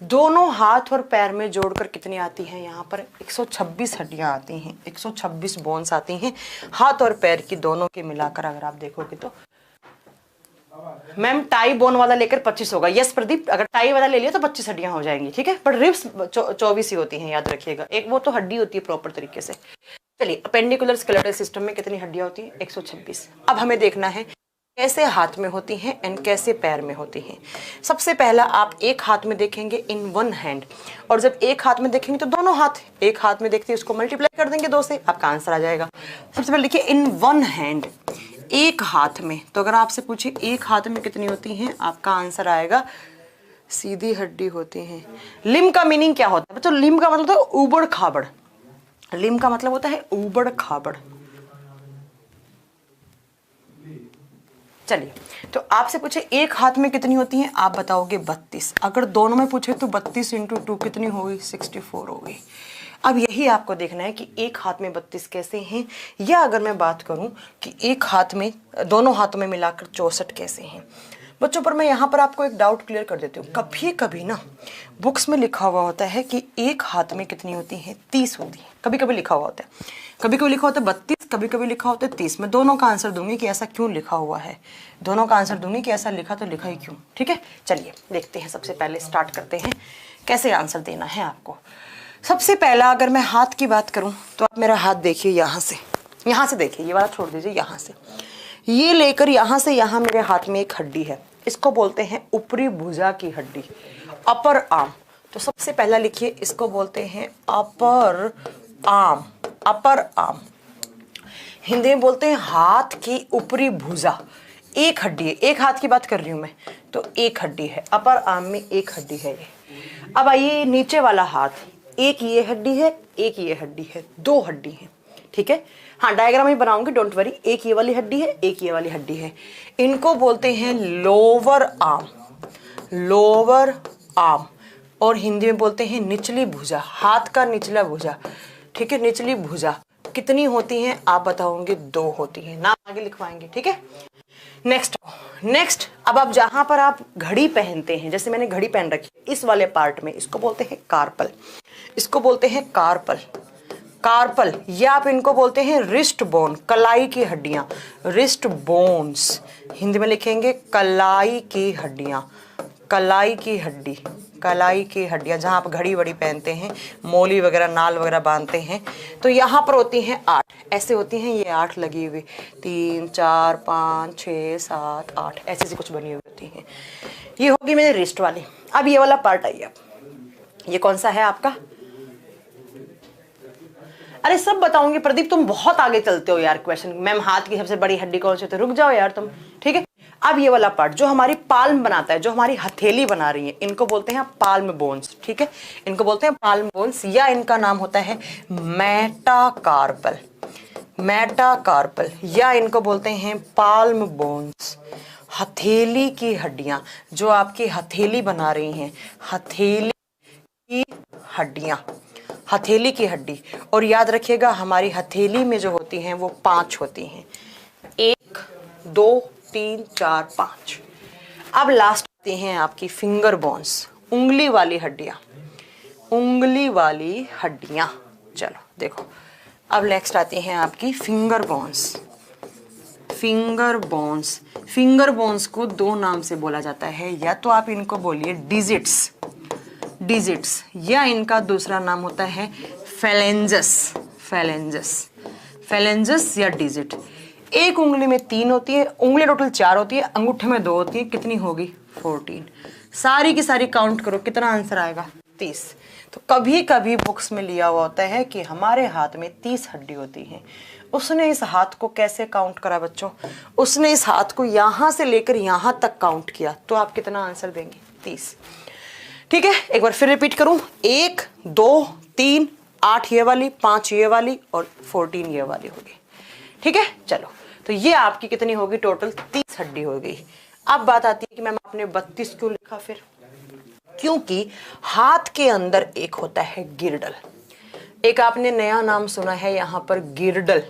दोनों हाथ और पैर में जोड़कर कितनी आती हैं, यहाँ पर 126 हड्डियां आती हैं, 126 बोन्स आती हैं हाथ और पैर की दोनों के मिलाकर। अगर आप देखोगे तो मैम टाई बोन वाला लेकर 25 होगा, यस प्रदीप, अगर टाई वाला ले लिया तो 25 हड्डियां हो जाएंगी, ठीक है। पर रिब्स 24 ही होती हैं, याद रखिएगा। एक वो तो हड्डी होती है प्रॉपर तरीके से। चलिए, अपेंडिकुलर स्केलेटल सिस्टम में कितनी हड्डियां होती हैं, 126। अब हमें देखना है कैसे हाथ में होती हैं एंड कैसे पैर में होती हैं। सबसे पहला आप एक हाथ में देखेंगे इन वन हैंड, और जब एक हाथ में देखेंगे तो दोनों हाथ, एक हाथ में देखते हैं उसको मल्टीप्लाई कर देंगे 2 से, आपका आंसर आ जाएगा। सबसे पहले देखिए इन वन हैंड, एक हाथ में। तो अगर आपसे पूछे एक हाथ में कितनी होती हैं, आपका आंसर आएगा सीधी हड्डी होती हैं। लिम्ब का मीनिंग क्या होता है बच्चों, लिम्ब का मतलब होता है ऊबड़ खाबड़, लिम्ब का मतलब होता है ऊबड़ खाबड़। चलिए, तो आपसे पूछे एक हाथ में कितनी होती हैं, आप बताओगे 32। अगर दोनों में पूछे तो 32 × 2 कितनी होगी, 64 होगी। अब यही आपको देखना है कि एक हाथ में 32 कैसे हैं, या अगर मैं बात करूं कि एक हाथ में, दोनों हाथों में मिलाकर 64 कैसे हैं। बच्चों पर मैं यहाँ पर आपको एक डाउट क्लियर कर देती हूँ। कभी कभी ना बुक्स में लिखा हुआ होता है कि एक हाथ में कितनी होती हैं, 30 होती है, कभी कभी लिखा हुआ होता है, कभी कभी लिखा होता है 32, कभी कभी लिखा होता है 30। मैं दोनों का आंसर दूंगी कि ऐसा क्यों लिखा हुआ है, दोनों का आंसर दूंगी कि ऐसा लिखा तो लिखा ही क्यों, ठीक है। चलिए देखते हैं, सबसे पहले स्टार्ट करते हैं कैसे आंसर देना है आपको। सबसे पहला अगर मैं हाथ की बात करूं तो आप मेरा हाथ देखिए, यहाँ से देखिए, ये वाला छोड़ दीजिए, यहाँ से ये लेकर यहाँ से यहाँ मेरे हाथ में एक हड्डी है, इसको बोलते हैं ऊपरी भुजा की हड्डी, अपर आर्म। तो सबसे पहला लिखिए, इसको बोलते हैं upper arm, upper arm. Hindi में बोलते हैं हाथ की ऊपरी भुजा, एक हड्डी है, एक हाथ की बात कर रही हूं मैं, तो एक हड्डी है, अपर आर्म में एक हड्डी है ये। अब आइए नीचे वाला हाथ, एक ये हड्डी है, एक ये हड्डी है, 2 हड्डी है, ठीक है। हाँ, डायग्राम ही बनाऊंगी, डोंट वरी। एक ये वाली हड्डी है, एक ये वाली हड्डी है, इनको बोलते हैं लोअर आर्म, लोअर आर्म। और हिंदी में बोलते हैं निचली भुजा, हाथ का निचला भुजा, ठीक है। निचली भुजा कितनी होती हैं आप बताओगे, 2 होती हैं, नाम आगे लिखवाएंगे, ठीक है। नेक्स्ट अब आप जहां पर आप घड़ी पहनते हैं, जैसे मैंने घड़ी पहन रखी है, इस वाले पार्ट में, इसको बोलते हैं कार्पल, इसको बोलते हैं कार्पल, कार्पल, या आप इनको बोलते हैं रिस्ट बोन, कलाई की हड्डियां, रिस्ट बोन्स, हिंदी में लिखेंगे कलाई की हड्डियां, कलाई की हड्डी, कलाई की हड्डियां, जहां आप घड़ी वड़ी पहनते हैं, मोली वगैरह नाल वगैरह बांधते हैं, तो यहाँ पर होती हैं 8, ऐसे होती हैं ये 8 लगी हुई, 3 4 5 6 7 8 ऐसे ऐसी कुछ बनी हुई होती हैं। ये होगी मेरी रिस्ट वाली। अब ये वाला पार्ट आइए, अब ये कौन सा है आपका? अरे सब बताऊंगी प्रदीप, तुम बहुत आगे चलते हो यार क्वेश्चन। मैम हाथ की सबसे बड़ी हड्डी कौन सी होती है? रुक जाओ यार तुम, ठीक है। अब ये वाला पार्ट जो हमारी पाल्म बनाता है, जो हमारी हथेली बना रही है, इनको बोलते हैं पाल्म बोन्स, ठीक है, इनको बोलते हैं पाल्म बोन्स, या इनका नाम होता है मेटाकार्पल, मेटाकार्पल, या इनको बोलते हैं पाल्म बोन्स। हथेली की हड्डियां, जो आपकी हथेली बना रही हैं, हथेली की हड्डियां, हथेली की हड्डी। और याद रखिएगा हमारी हथेली में जो होती हैं वो 5 होती हैं, 1 2 3 4 5। अब लास्ट आती हैं आपकी फिंगर बोन्स, उंगली वाली हड्डियां, उंगली वाली हड्डियां। चलो देखो, अब नेक्स्ट आती हैं आपकी finger bones, finger bones. Finger bones को 2 नाम से बोला जाता है, या तो आप इनको बोलिए डिजिट्स, डिजिट्स, या इनका दूसरा नाम होता है फेलेंजस, फेलेंजस, फेलेंजस या डिजिट। एक उंगली में 3 होती है, उंगली टोटल 4 होती है, अंगूठे में 2 होती है, कितनी होगी? 14। सारी की सारी काउंट करो, कितना आंसर आएगा? 30। तो कभी कभी बुक्स में लिया हुआ होता है कि हमारे हाथ में 30 हड्डी होती हैं। उसने इस हाथ को कैसे काउंट करा बच्चों? उसने इस हाथ को यहां से लेकर यहां तक काउंट किया, तो आप कितना आंसर देंगे? 30। ठीक है, एक बार फिर रिपीट करूं, 1 2 3 8 ये वाली, 5 ये वाली और 14 ये वाली होगी। ठीक है, चलो तो ये आपकी कितनी होगी? टोटल 30 हड्डी हो गई। अब बात आती है कि मैम आपने 32 क्यों लिखा? फिर क्योंकि हाथ के अंदर एक होता है गिरडल, एक आपने नया नाम सुना है यहां पर, गिरडल।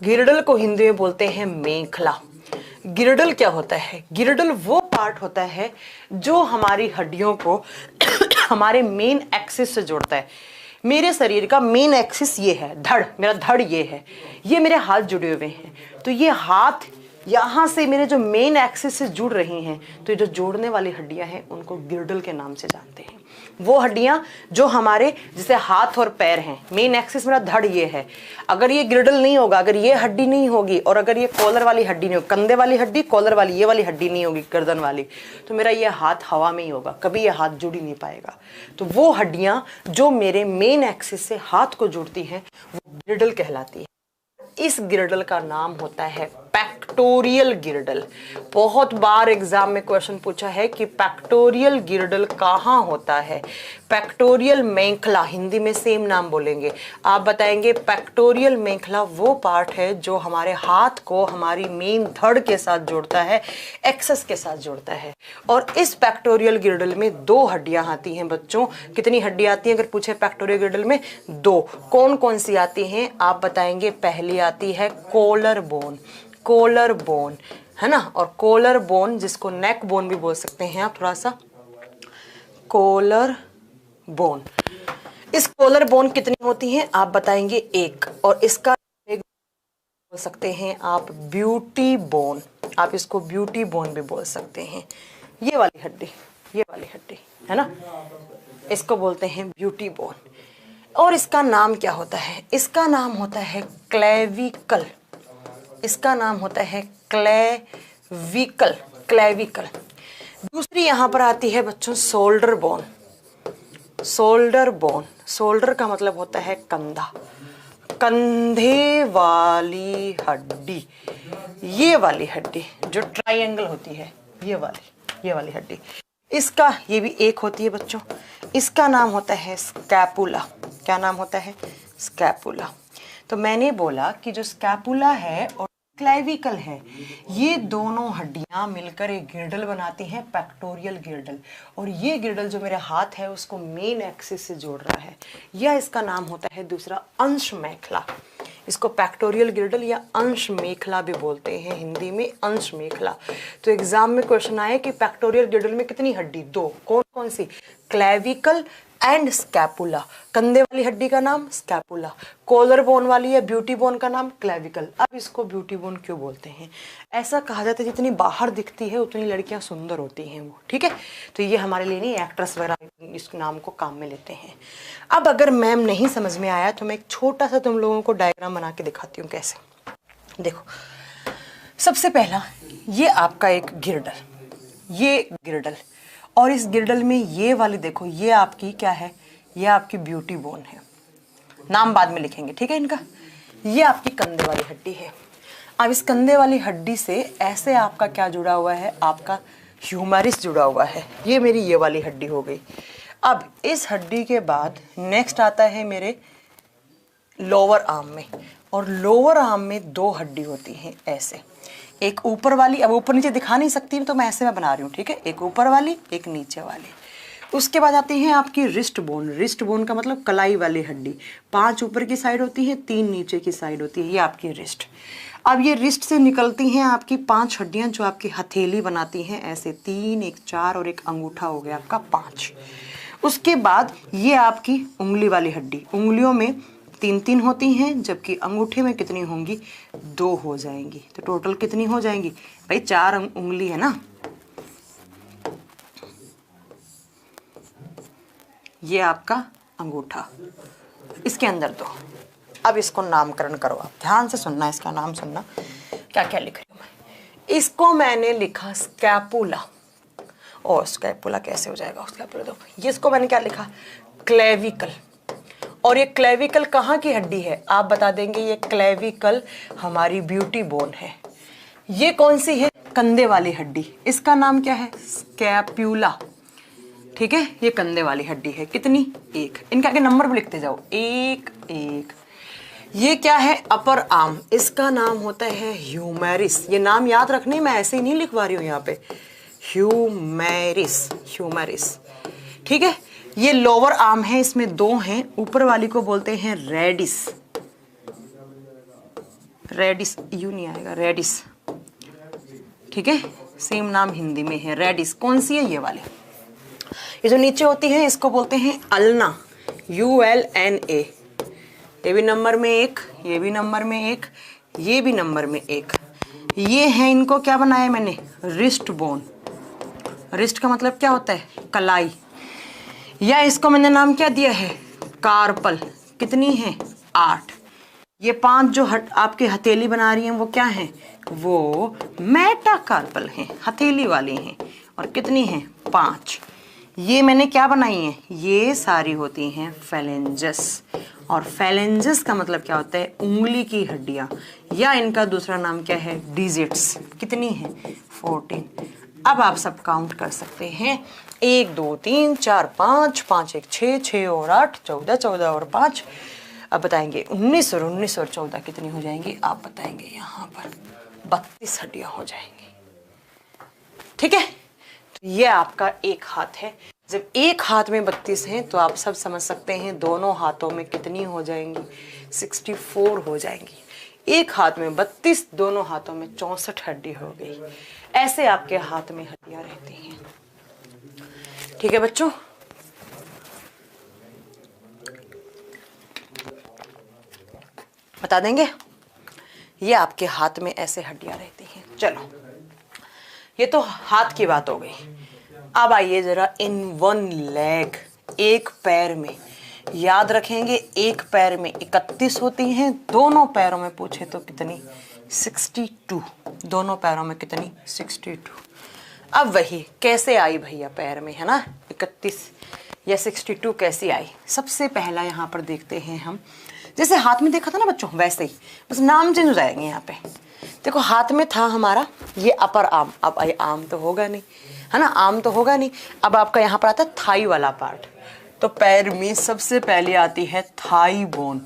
गिरडल को हिंदी में बोलते हैं मेखला। गिरडल क्या होता है? गिरडल वो पार्ट होता है जो हमारी हड्डियों को हमारे मेन एक्सिस से जोड़ता है। मेरे शरीर का मेन एक्सिस ये है, धड़, मेरा धड़ ये है, ये मेरे हाथ जुड़े हुए हैं, तो ये हाथ यहाँ से मेरे जो मेन एक्सिस से जुड़ रही हैं, तो ये जो जोड़ने वाली हड्डियां हैं उनको गिरडल के नाम से जानते हैं। वो हड्डियां जो हमारे जैसे हाथ और पैर हैं, मेन एक्सिस मेरा धड़ ये है, अगर ये गिरडल नहीं होगा, अगर ये हड्डी नहीं होगी, और अगर ये कॉलर वाली हड्डी नहीं होगी, कंधे वाली हड्डी, कॉलर वाली ये वाली हड्डी नहीं होगी, गर्दन वाली, तो मेरा ये हाथ हवा में ही होगा, कभी ये हाथ जुड़ ही नहीं पाएगा। तो वो हड्डियां जो मेरे मेन एक्सिस से हाथ को जुड़ती हैं वो गिरडल कहलाती है। इस गिरडल का नाम होता है पेक्टोरियल गिरडल। बहुत बार एग्जाम में क्वेश्चन पूछा है कि पेक्टोरियल गिरडल कहाँ होता है। पेक्टोरियल मेखला, हिंदी में सेम नाम बोलेंगे, आप बताएंगे पेक्टोरियल मेखला वो पार्ट है जो हमारे हाथ को हमारी मेन धड़ के साथ जोड़ता है, एक्सेस के साथ जोड़ता है। और इस पेक्टोरियल गिरडल में 2 हड्डियां आती हैं बच्चों। कितनी हड्डियां आती हैं अगर पूछे पेक्टोरियल गिरडल में? 2। कौन कौन सी आती हैं आप बताएंगे? पहली आती है कोलर बोन, कोलर बोन है ना, और कोलर बोन जिसको नेक बोन भी बोल सकते हैं आप, थोड़ा सा कोलर बोन। इस कोलर बोन कितनी होती हैं आप बताएंगे? 1। और इसका एक बोल सकते हैं आप ब्यूटी बोन, आप इसको ब्यूटी बोन भी बोल सकते हैं। ये वाली हड्डी, ये वाली हड्डी है ना, इसको बोलते हैं ब्यूटी बोन। और इसका नाम क्या होता है? इसका नाम होता है क्लेविकल, इसका नाम होता है क्लेविकल, क्लेविकल। दूसरी यहां पर आती है बच्चों shoulder bone, shoulder bone. Shoulder का मतलब होता है कंधा, कंधे वाली हड्डी, ये वाली हड्डी जो ट्रायंगल होती है, ये वाली हड्डी, इसका ये भी एक होती है बच्चों। इसका नाम होता है स्कैपुला। क्या नाम होता है? स्कैपुला। तो मैंने बोला कि जो स्कैपुला है और क्लेविकल है, ये दोनों हड्डियां मिलकर एक गिरडल बनाती हैं, पेक्टोरियल गिरडल। और ये गिरडल जो मेरे हाथ है उसको मेन एक्सिस से जोड़ रहा है, या इसका नाम होता है दूसरा अंश मेखला। इसको पेक्टोरियल गिरडल या अंश मेखला भी बोलते हैं, हिंदी में अंश मेखला। तो एग्जाम में क्वेश्चन आए कि पेक्टोरियल गिरडल में कितनी हड्डी? 2। कौन कौन सी? क्लेविकल एंड स्कैपुला, कंधे वाली हड्डी का नाम स्कैपुला, कॉलर बोन वाली है ब्यूटी बोन का नाम क्लेविकल। अब इसको ब्यूटी बोन क्यों बोलते हैं? ऐसा कहा जाता है जितनी बाहर दिखती है उतनी लड़कियां सुंदर होती हैं वो, ठीक है। तो ये हमारे लिए नहीं, एक्ट्रेस वगैरह इस नाम को काम में लेते हैं। अब अगर मैम नहीं समझ में आया तो मैं एक छोटा सा तुम लोगों को डायग्राम बना के दिखाती हूँ कैसे। देखो, सबसे पहला ये आपका एक गिरडल, ये गिरडल, और इस गिरडल में ये वाली देखो, ये आपकी क्या है? ये आपकी ब्यूटी बोन है, नाम बाद में लिखेंगे, ठीक है इनका। ये आपकी कंधे वाली हड्डी है। अब इस कंधे वाली हड्डी से ऐसे आपका क्या जुड़ा हुआ है? आपका ह्यूमरस जुड़ा हुआ है। ये मेरी ये वाली हड्डी हो गई। अब इस हड्डी के बाद नेक्स्ट आता है मेरे लोअर आर्म में, और लोअर आर्म में दो हड्डी होती हैं ऐसे, एक ऊपर वाली, अब ऊपर नीचे दिखा नहीं सकती तो मैं ऐसे में बना रही हूँ, ठीक है, एक ऊपर वाली एक नीचे वाली। उसके बाद आती है आपकी रिस्ट बोन। रिस्ट बोन का मतलब कलाई वाली हड्डी, 5 ऊपर की साइड होती है, 3 नीचे की साइड होती है, ये आपकी रिस्ट। अब ये रिस्ट से निकलती हैं आपकी 5 हड्डियां जो आपकी हथेली बनाती हैं ऐसे, 3, एक 4 और एक अंगूठा हो गया आपका 5। उसके बाद ये आपकी उंगली वाली हड्डी, उंगलियों में 3 होती हैं, जबकि अंगूठे में कितनी होंगी? 2 हो जाएंगी। तो टोटल कितनी हो जाएंगी भाई? 4 उंगली है ना। ये आपका अंगूठा, इसके अंदर 2। अब इसको नामकरण करो, आप ध्यान से सुनना, इसका नाम सुनना क्या क्या लिख रही हूँ मैं। इसको मैंने लिखा स्कैपुला, और स्कैपुला कैसे हो जाएगा? स्कैपुला दो। ये इसको मैंने क्या लिखा? क्लेविकल। और ये क्लेविकल कहाँ की हड्डी है? आप बता देंगे ये क्लेविकल हमारी ब्यूटी बोन है। ये कौन सी है? कंधे वाली हड्डी, इसका नाम क्या है? स्कैपुला, ठीक है। ये कंधे वाली हड्डी है, कितनी? 1। इनके आगे नंबर भी लिखते जाओ, 1 1। ये क्या है? अपर आर्म, इसका नाम होता है ह्यूमेरिस। ये नाम याद रखने, मैं ऐसे ही नहीं लिखवा रही हूँ यहाँ पे, ह्यूमेरिस, ह्यूमेरिस, ठीक है। ये लोअर आर्म है, इसमें 2 हैं, ऊपर वाली को बोलते हैं रेडिस, रेडिस, यू नहीं आएगा, रेडिस, ठीक है, सेम नाम हिंदी में है रेडिस। कौन सी है? ये वाले। ये जो नीचे होती है इसको बोलते हैं अल्ना, ULNA। ये भी नंबर में 1, ये भी नंबर में 1, ये भी नंबर में 1। ये है, इनको क्या बनाया मैंने? Wrist bone. रिस्ट का मतलब क्या होता है? कलाई। या इसको मैंने नाम क्या दिया है? कार्पल। कितनी है? 8। ये 5 जो आपके हथेली बना रही हैं वो क्या हैं? वो मेटाकार्पल हैं, हथेली वाली हैं। और कितनी हैं? 5। ये मैंने क्या बनाई है? ये सारी होती हैं फेलेंजस। और फेलेंजस का मतलब क्या होता है? उंगली की हड्डियां, या इनका दूसरा नाम क्या है? डिजिट्स। कितनी है? 14। अब आप सब काउंट कर सकते हैं, 1 2 3 4 5, 5 1 6, 6 और 8 14, 14 और 5। अब बताएंगे 19 और 19 और 14 कितनी हो जाएंगी? आप बताएंगे यहाँ पर 32 हड्डियां हो जाएंगी, ठीक है। तो ये आपका एक हाथ है। जब एक हाथ में 32 हैं तो आप सब समझ सकते हैं दोनों हाथों में कितनी हो जाएंगी? 64 हो जाएंगी। एक हाथ में 32, दोनों हाथों में 64 हड्डी हो गई। ऐसे आपके हाथ में हड्डियां रहती हैं, ठीक है बच्चों। बता देंगे, ये आपके हाथ में ऐसे हड्डियां रहती हैं। चलो, ये तो हाथ की बात हो गई। अब आइए जरा इन 1 लेग, एक पैर में। याद रखेंगे, एक पैर में 31 होती हैं, दोनों पैरों में पूछे तो कितनी? 62। दोनों पैरों में कितनी? 62। अब वही कैसे आई भैया पैर में, है ना? 31 या 62 कैसी आई? सबसे पहला यहाँ पर देखते हैं हम, जैसे हाथ में देखा था ना बच्चों, वैसे ही, बस नाम चेंज हो जाएंगे यहाँ पे। देखो, हाथ में था हमारा ये अपर आर्म, अब आर्म तो होगा नहीं, है ना, आर्म तो होगा नहीं। अब आपका यहाँ पर आता है थाई वाला पार्ट। तो पैर में सबसे पहले आती है थाई बोन।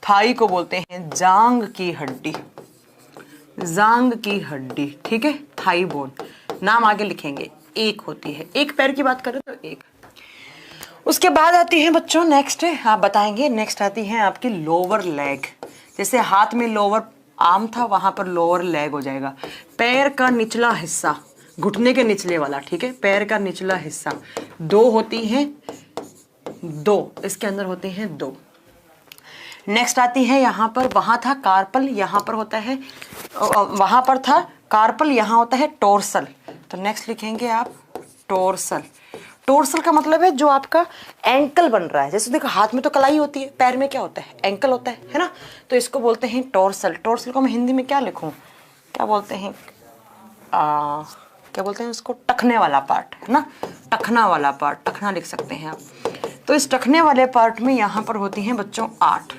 थाई को बोलते हैं जांग की हड्डी, जांग की हड्डी, ठीक है, थाई बोन। नाम आगे लिखेंगे, 1 होती है। एक पैर की बात करें तो 1। उसके बाद आती है बच्चों नेक्स्ट, आप बताएंगे, नेक्स्ट आती है आपकी लोअर लेग। जैसे हाथ में लोअर आर्म था, वहां पर लोअर लेग हो जाएगा। पैर का निचला हिस्सा, घुटने के निचले वाला, ठीक है, पैर का निचला हिस्सा। 2 होती हैं, दो, इसके अंदर होते हैं दो। नेक्स्ट आती है यहाँ पर, वहां था कार्पल, यहाँ पर होता है, वहां पर था कार्पल, यहाँ होता है टोर्सल। तो नेक्स्ट लिखेंगे आप टोर्सल। टोर्सल का मतलब है जो आपका एंकल बन रहा है। जैसे देखो हाथ में तो कलाई होती है, पैर में क्या होता है, एंकल होता है ना। तो इसको बोलते हैं टोर्सल। टोर्सल को मैं हिंदी में क्या लिखूं, क्या बोलते हैं, क्या बोलते हैं उसको, टखने वाला पार्ट है ना, टखना वाला पार्ट, टखना लिख सकते हैं आप। तो इस टखने वाले पार्ट में यहाँ पर होती हैं बच्चों 8।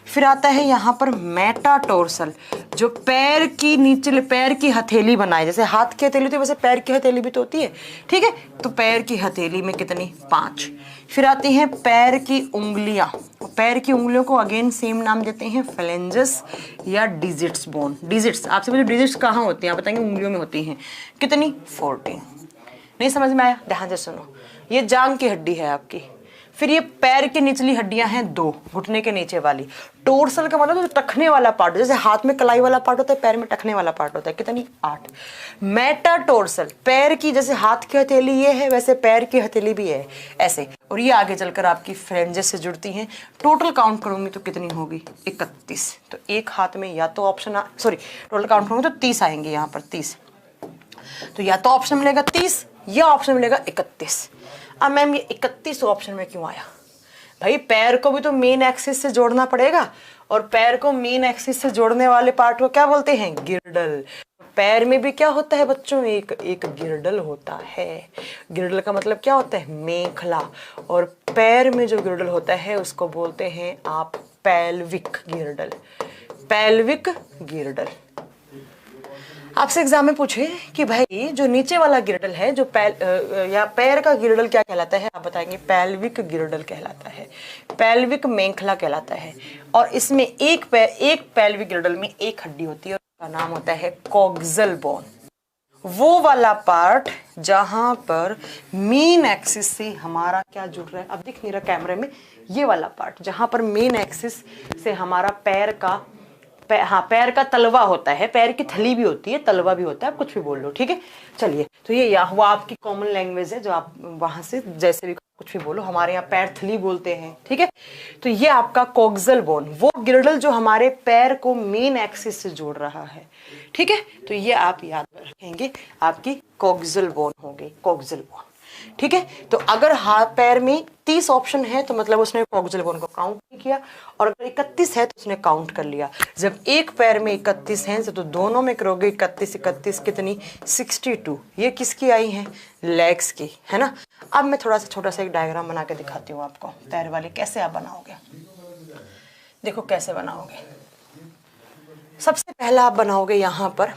फिर आता है यहाँ पर मेटाटोर्सल, जो पैर की नीचे, पैर की हथेली बनाए, जैसे हाथ की हथेली होती है वैसे पैर की हथेली भी तो होती है, ठीक है। तो पैर की हथेली में कितनी, 5। फिर आती हैं पैर की उंगलियां। पैर की उंगलियों को अगेन सेम नाम देते हैं फ्लेंजस या डिजिट्स बोन। डिजिट्स, आपसे पूछो डिजिट्स कहाँ होती हैं, आप बताएंगे उंगलियों में होती हैं। कितनी, 14। नहीं समझ में आया, ध्यान से सुनो। ये जांग की हड्डी है आपकी। फिर ये पैर की निचली हड्डियां हैं 2, घुटने के नीचे वाली। टोर्सल का मतलब तो टखने वाला पार्ट, जैसे हाथ में कलाई वाला पार्ट होता है, पैर में टखने वाला पार्ट होता है। कितनी, 8। मेटाटोर्सल, पैर की जैसे हाथ की हथेली ये है वैसे पैर की हथेली भी है ऐसे, और ये आगे चलकर आपकी फ्रेंजेस से जुड़ती हैं। टोटल काउंट करूंगी तो कितनी होगी, 31। तो एक हाथ में या तो ऑप्शन, सॉरी टोटल काउंट करूंगी तो 30 आएंगे यहाँ पर, 30। तो या तो ऑप्शन मिलेगा 30 या ऑप्शन मिलेगा 31। अब मैम ये 31 ऑप्शन में क्यों आया, भाई पैर को भी तो मेन एक्सिस से जोड़ना पड़ेगा, और पैर को मेन एक्सिस से जोड़ने वाले पार्ट को क्या बोलते हैं, गिर्डल। पैर में भी क्या होता है बच्चों, एक गिर्डल होता है। गिर्डल का मतलब क्या होता है, मेखला। और पैर में जो गिर्डल होता है उसको बोलते हैं आप पेल्विक गिर्डल। पेल्विक गिर्डल। आपसे एग्जाम में पूछे कि भाई जो नीचे वाला गिर्डल है, जो या पैर का गिर्डल क्या कहलाता है, आप बताएंगे पेल्विक गिर्डल कहलाता है, पेल्विक मेंखला कहलाता है। और इसमें एक पेल्विक गिर्डल में एक हड्डी होती है, उसका नाम होता है कॉक्सल बोन। वो वाला पार्ट जहां पर मेन एक्सिस से हमारा क्या जुड़ रहा है, अब दिख नहीं रहा कैमरे में, ये वाला पार्ट जहां पर मेन एक्सिस से हमारा पैर का पैर का तलवा होता है, पैर की थली भी होती है, तलवा भी होता है, आप कुछ भी बोल लो, ठीक है। चलिए, तो ये हुआ आपकी कॉमन लैंग्वेज है, जो आप वहां से जैसे भी कुछ भी बोलो, हमारे यहाँ पैर थली बोलते हैं, ठीक है। तो ये आपका कॉक्सल बोन, वो गिर्डल जो हमारे पैर को मेन एक्सिस से जोड़ रहा है, ठीक है। तो ये आप याद रखेंगे, आपकी कॉक्सल बोन हो गई, कॉक्सल बोन, ठीक है। तो अगर हाथ पैर में 30 ऑप्शन है तो मतलब उसने कॉक्सल बोन को काउंट नहीं किया, और अगर 31 है तो उसने काउंट कर लिया। जब एक पैर में 31 है तो दोनों में करोगे 31 31 कितनी, 62। ये किसकी आई है, लेग्स की, है ना। अब मैं थोड़ा सा छोटा सा एक डायग्राम बना के दिखाती हूँ आपको, पैर वाले कैसे आप बनाओगे। देखो कैसे बनाओगे। सबसे पहला आप बनाओगे यहाँ पर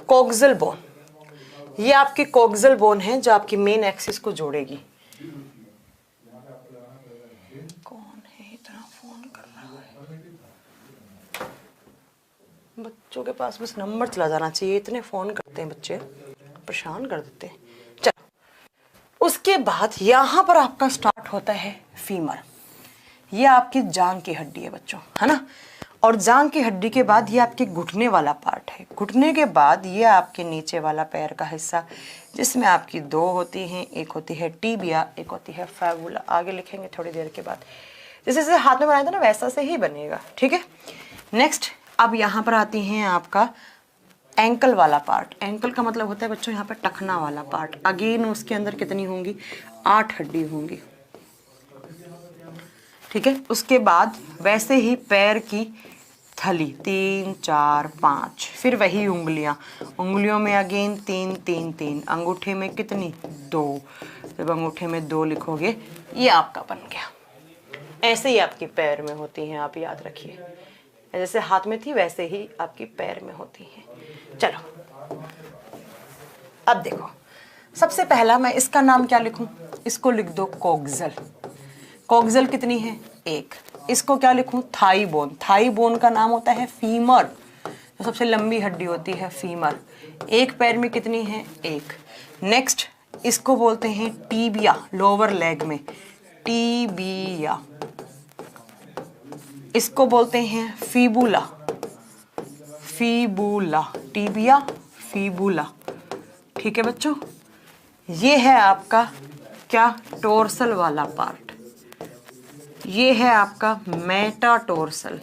कॉक्सल बोन। ये आपकी कॉक्सल बोन है जो आपकी मेन एक्सिस को जोड़ेगी। कौन है इतना फोन कर रहा है, बच्चों के पास बस नंबर चला जाना चाहिए, इतने फोन करते हैं बच्चे, परेशान कर देते हैं। चलो, उसके बाद यहाँ पर आपका स्टार्ट होता है फीमर। ये आपकी जांग की हड्डी है बच्चों, है ना। और जांग की हड्डी के बाद ये आपके घुटने वाला पार्ट है। घुटने के बाद ये आपके नीचे वाला पैर का हिस्सा, जिसमें आपकी 2 होती हैं, एक होती है टीबिया, एक होती है फैबुला। आगे लिखेंगे थोड़ी देर के बाद, जैसे जैसे हाथ में बनाया था ना वैसा से ही बनेगा, ठीक है। नेक्स्ट अब यहाँ पर आती हैं आपका एंकल वाला पार्ट। एंकल का मतलब होता है बच्चों यहाँ पर टखना वाला पार्ट। अगेन उसके अंदर कितनी होंगी, 8 हड्डी होंगी, ठीक है। उसके बाद वैसे ही पैर की थली 3 4 5, फिर वही उंगलियां, उंगलियों में अगेन 3 3 3, अंगूठे में कितनी, 2। जब अंगूठे में 2 लिखोगे ये आपका बन गया। ऐसे ही आपकी पैर में होती हैं, आप याद रखिए, जैसे हाथ में थी वैसे ही आपकी पैर में होती हैं। चलो अब देखो, सबसे पहला मैं इसका नाम क्या लिखूं, इसको लिख दो कॉक्सल। कॉक्सल कितनी है, 1। इसको क्या लिखूं, थाई बोन। थाई बोन का नाम होता है फीमर, जो सबसे लंबी हड्डी होती है फीमर। एक पैर में कितनी है, 1। नेक्स्ट इसको बोलते हैं टीबिया, लोअर लेग में टीबिया। इसको बोलते हैं फीबुला, फीबुला, टीबिया फीबुला, ठीक है बच्चों। ये है आपका क्या, टोर्सल वाला पार्ट, ये है आपका मेटाटोर्सल।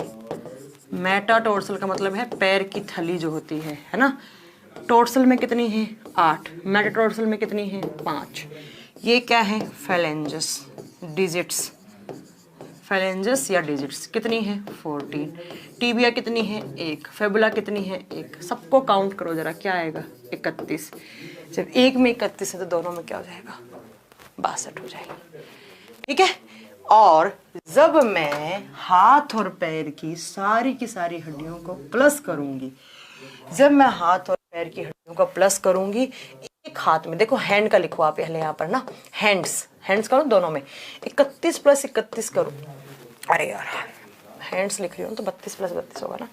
मेटाटोर्सल का मतलब है पैर की थली जो होती है ना। टोर्सल में कितनी है 8, मेटाटोर्सल में कितनी है 5। ये क्या है फेलेंजस, डिजिट्स, फेलेंजस या डिजिट्स कितनी है 14। टीबिया कितनी है 1, फेबुला कितनी है 1। सबको काउंट करो जरा, क्या आएगा 31। जब एक में 31 है तो दोनों में क्या हो जाएगा 62 हो जाएगी। ठीक है। और जब मैं हाथ और पैर की सारी हड्डियों को प्लस करूंगी, जब मैं हाथ और पैर की हड्डियों को प्लस करूंगी, एक हाथ में देखो, हैंड का लिखो आप पहले यहाँ पर ना, हैंड्स करो दोनों में, 31 + 31 करो। अरे यार हैंड्स लिख रही हूँ तो 32 + 32 होगा ना।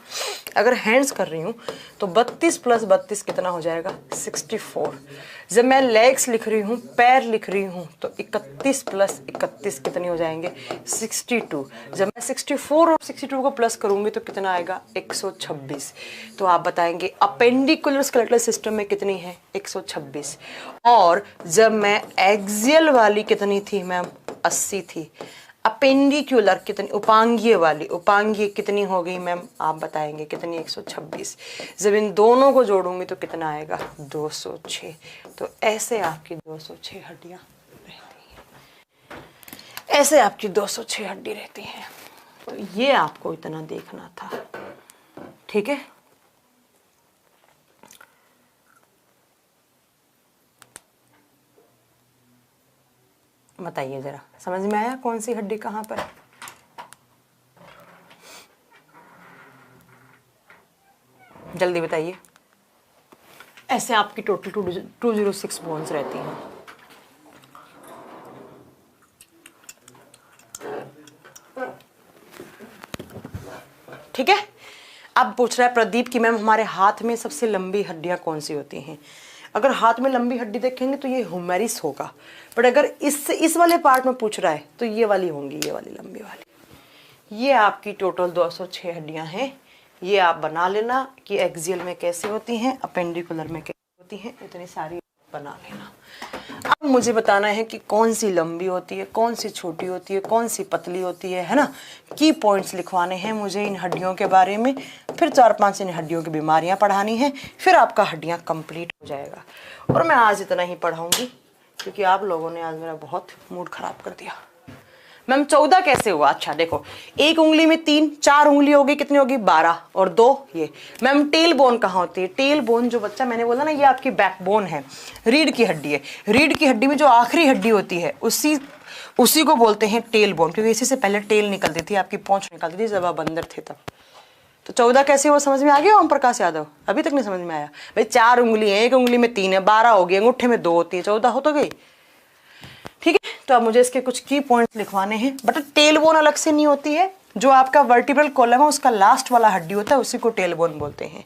अगर हैंड्स कर रही हूँ तो 32 + 32 कितना हो जाएगा 64। जब मैं लेग्स लिख रही हूँ, पैर लिख रही हूँ, तो 31 + 31 कितनी हो जाएंगे 62। जब मैं 64 और 62 को प्लस करूँगी तो कितना आएगा 126। तो आप बताएंगे अपेंडिकुलर स्केलेटल सिस्टम में कितनी है 126। और जब मैं एक्सियल वाली कितनी थी मैम 80 थी। अपेंडिकुलर कितनी, उपांगीय कितनी हो गई मैम आप बताएंगे कितनी 126। जब इन दोनों को जोड़ूंगी तो कितना आएगा 206। तो ऐसे आपकी 206 हड्डियां रहती हैं, ऐसे आपकी 206 हड्डी रहती हैं। तो ये आपको इतना देखना था। ठीक है। बताइए जरा, समझ में आया कौन सी हड्डी कहाँ पर है? जल्दी बताइए। ऐसे आपकी टोटल 206 बोन्स रहती हैं। ठीक है। अब पूछ रहा है प्रदीप कि मैम हमारे हाथ में सबसे लंबी हड्डियां कौन सी होती हैं? अगर हाथ में लंबी हड्डी देखेंगे तो ये ह्यूमेरिस होगा, बट अगर इस वाले पार्ट में पूछ रहा है तो ये वाली होंगी, ये वाली लंबी वाली। ये आपकी टोटल 206 हड्डियां हैं। ये आप बना लेना कि एक्सियल में कैसे होती हैं, अपेंडिकुलर में कैसे होती हैं, इतनी सारी बना लेना। अब मुझे बताना है कि कौन सी लंबी होती है, कौन सी छोटी होती है, कौन सी पतली होती है ना। की पॉइंट्स लिखवाने हैं मुझे इन हड्डियों के बारे में, फिर 4-5 इन हड्डियों की बीमारियां पढ़ानी है, फिर आपका हड्डियां कंप्लीट हो जाएगा। और मैं आज इतना ही पढ़ाऊंगी क्योंकि आप लोगों ने आज मेरा बहुत मूड खराब कर दिया। मैम 14 कैसे हुआ? अच्छा देखो, एक उंगली में 3, 4 उंगली होगी, कितनी होगी 12 और 2 ये। मैम टेल बोन कहाँ होती है? टेल बोन जो बच्चा मैंने बोला ना, ये आपकी बैकबोन है, रीढ़ की हड्डी है। रीढ़ की हड्डी में जो आखिरी हड्डी होती है उसी को बोलते हैं टेल बोन, क्योंकि इसी से पहले टेल निकलती थी, आपकी पहुंच निकलती थी जब आप बंदर थे तब। तो 14 कैसे हुआ समझ में आ गया ओम प्रकाश यादव? अभी तक नहीं समझ में आया? भाई 4 उंगली है, एक उंगली में 3 है, 12 होगी, अंगूठे में 2 होती है, 14 हो तो गई। ठीक है। तो अब मुझे इसके कुछ की पॉइंट्स लिखवाने हैं। बट टेल बोन अलग से नहीं होती है, जो आपका वर्टिब्रल कॉलम है उसका लास्ट वाला हड्डी होता है, उसी को टेल बोन बोलते हैं।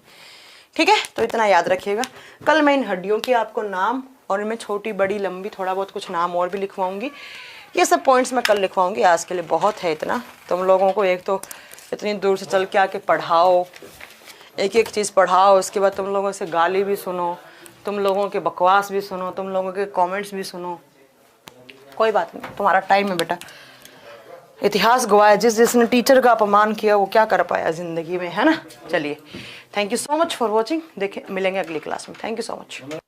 ठीक है। तो इतना याद रखिएगा। कल मैं इन हड्डियों की आपको नाम और इनमें छोटी बड़ी लंबी थोड़ा बहुत कुछ नाम और भी लिखवाऊंगी। ये सब पॉइंट्स मैं कल लिखवाऊंगी, आज के लिए बहुत है इतना। तुम लोगों को एक तो इतनी दूर से चल के आके पढ़ाओ, एक एक चीज़ पढ़ाओ, उसके बाद तुम लोगों से गाली भी सुनो, तुम लोगों के बकवास भी सुनो, तुम लोगों के कमेंट्स भी सुनो। कोई बात नहीं, तुम्हारा टाइम है बेटा। इतिहास गवाया, जिसने टीचर का अपमान किया वो क्या कर पाया जिंदगी में, है ना। चलिए, thank you so much for watching. देखें, मिलेंगे अगली क्लास में। Thank you so much.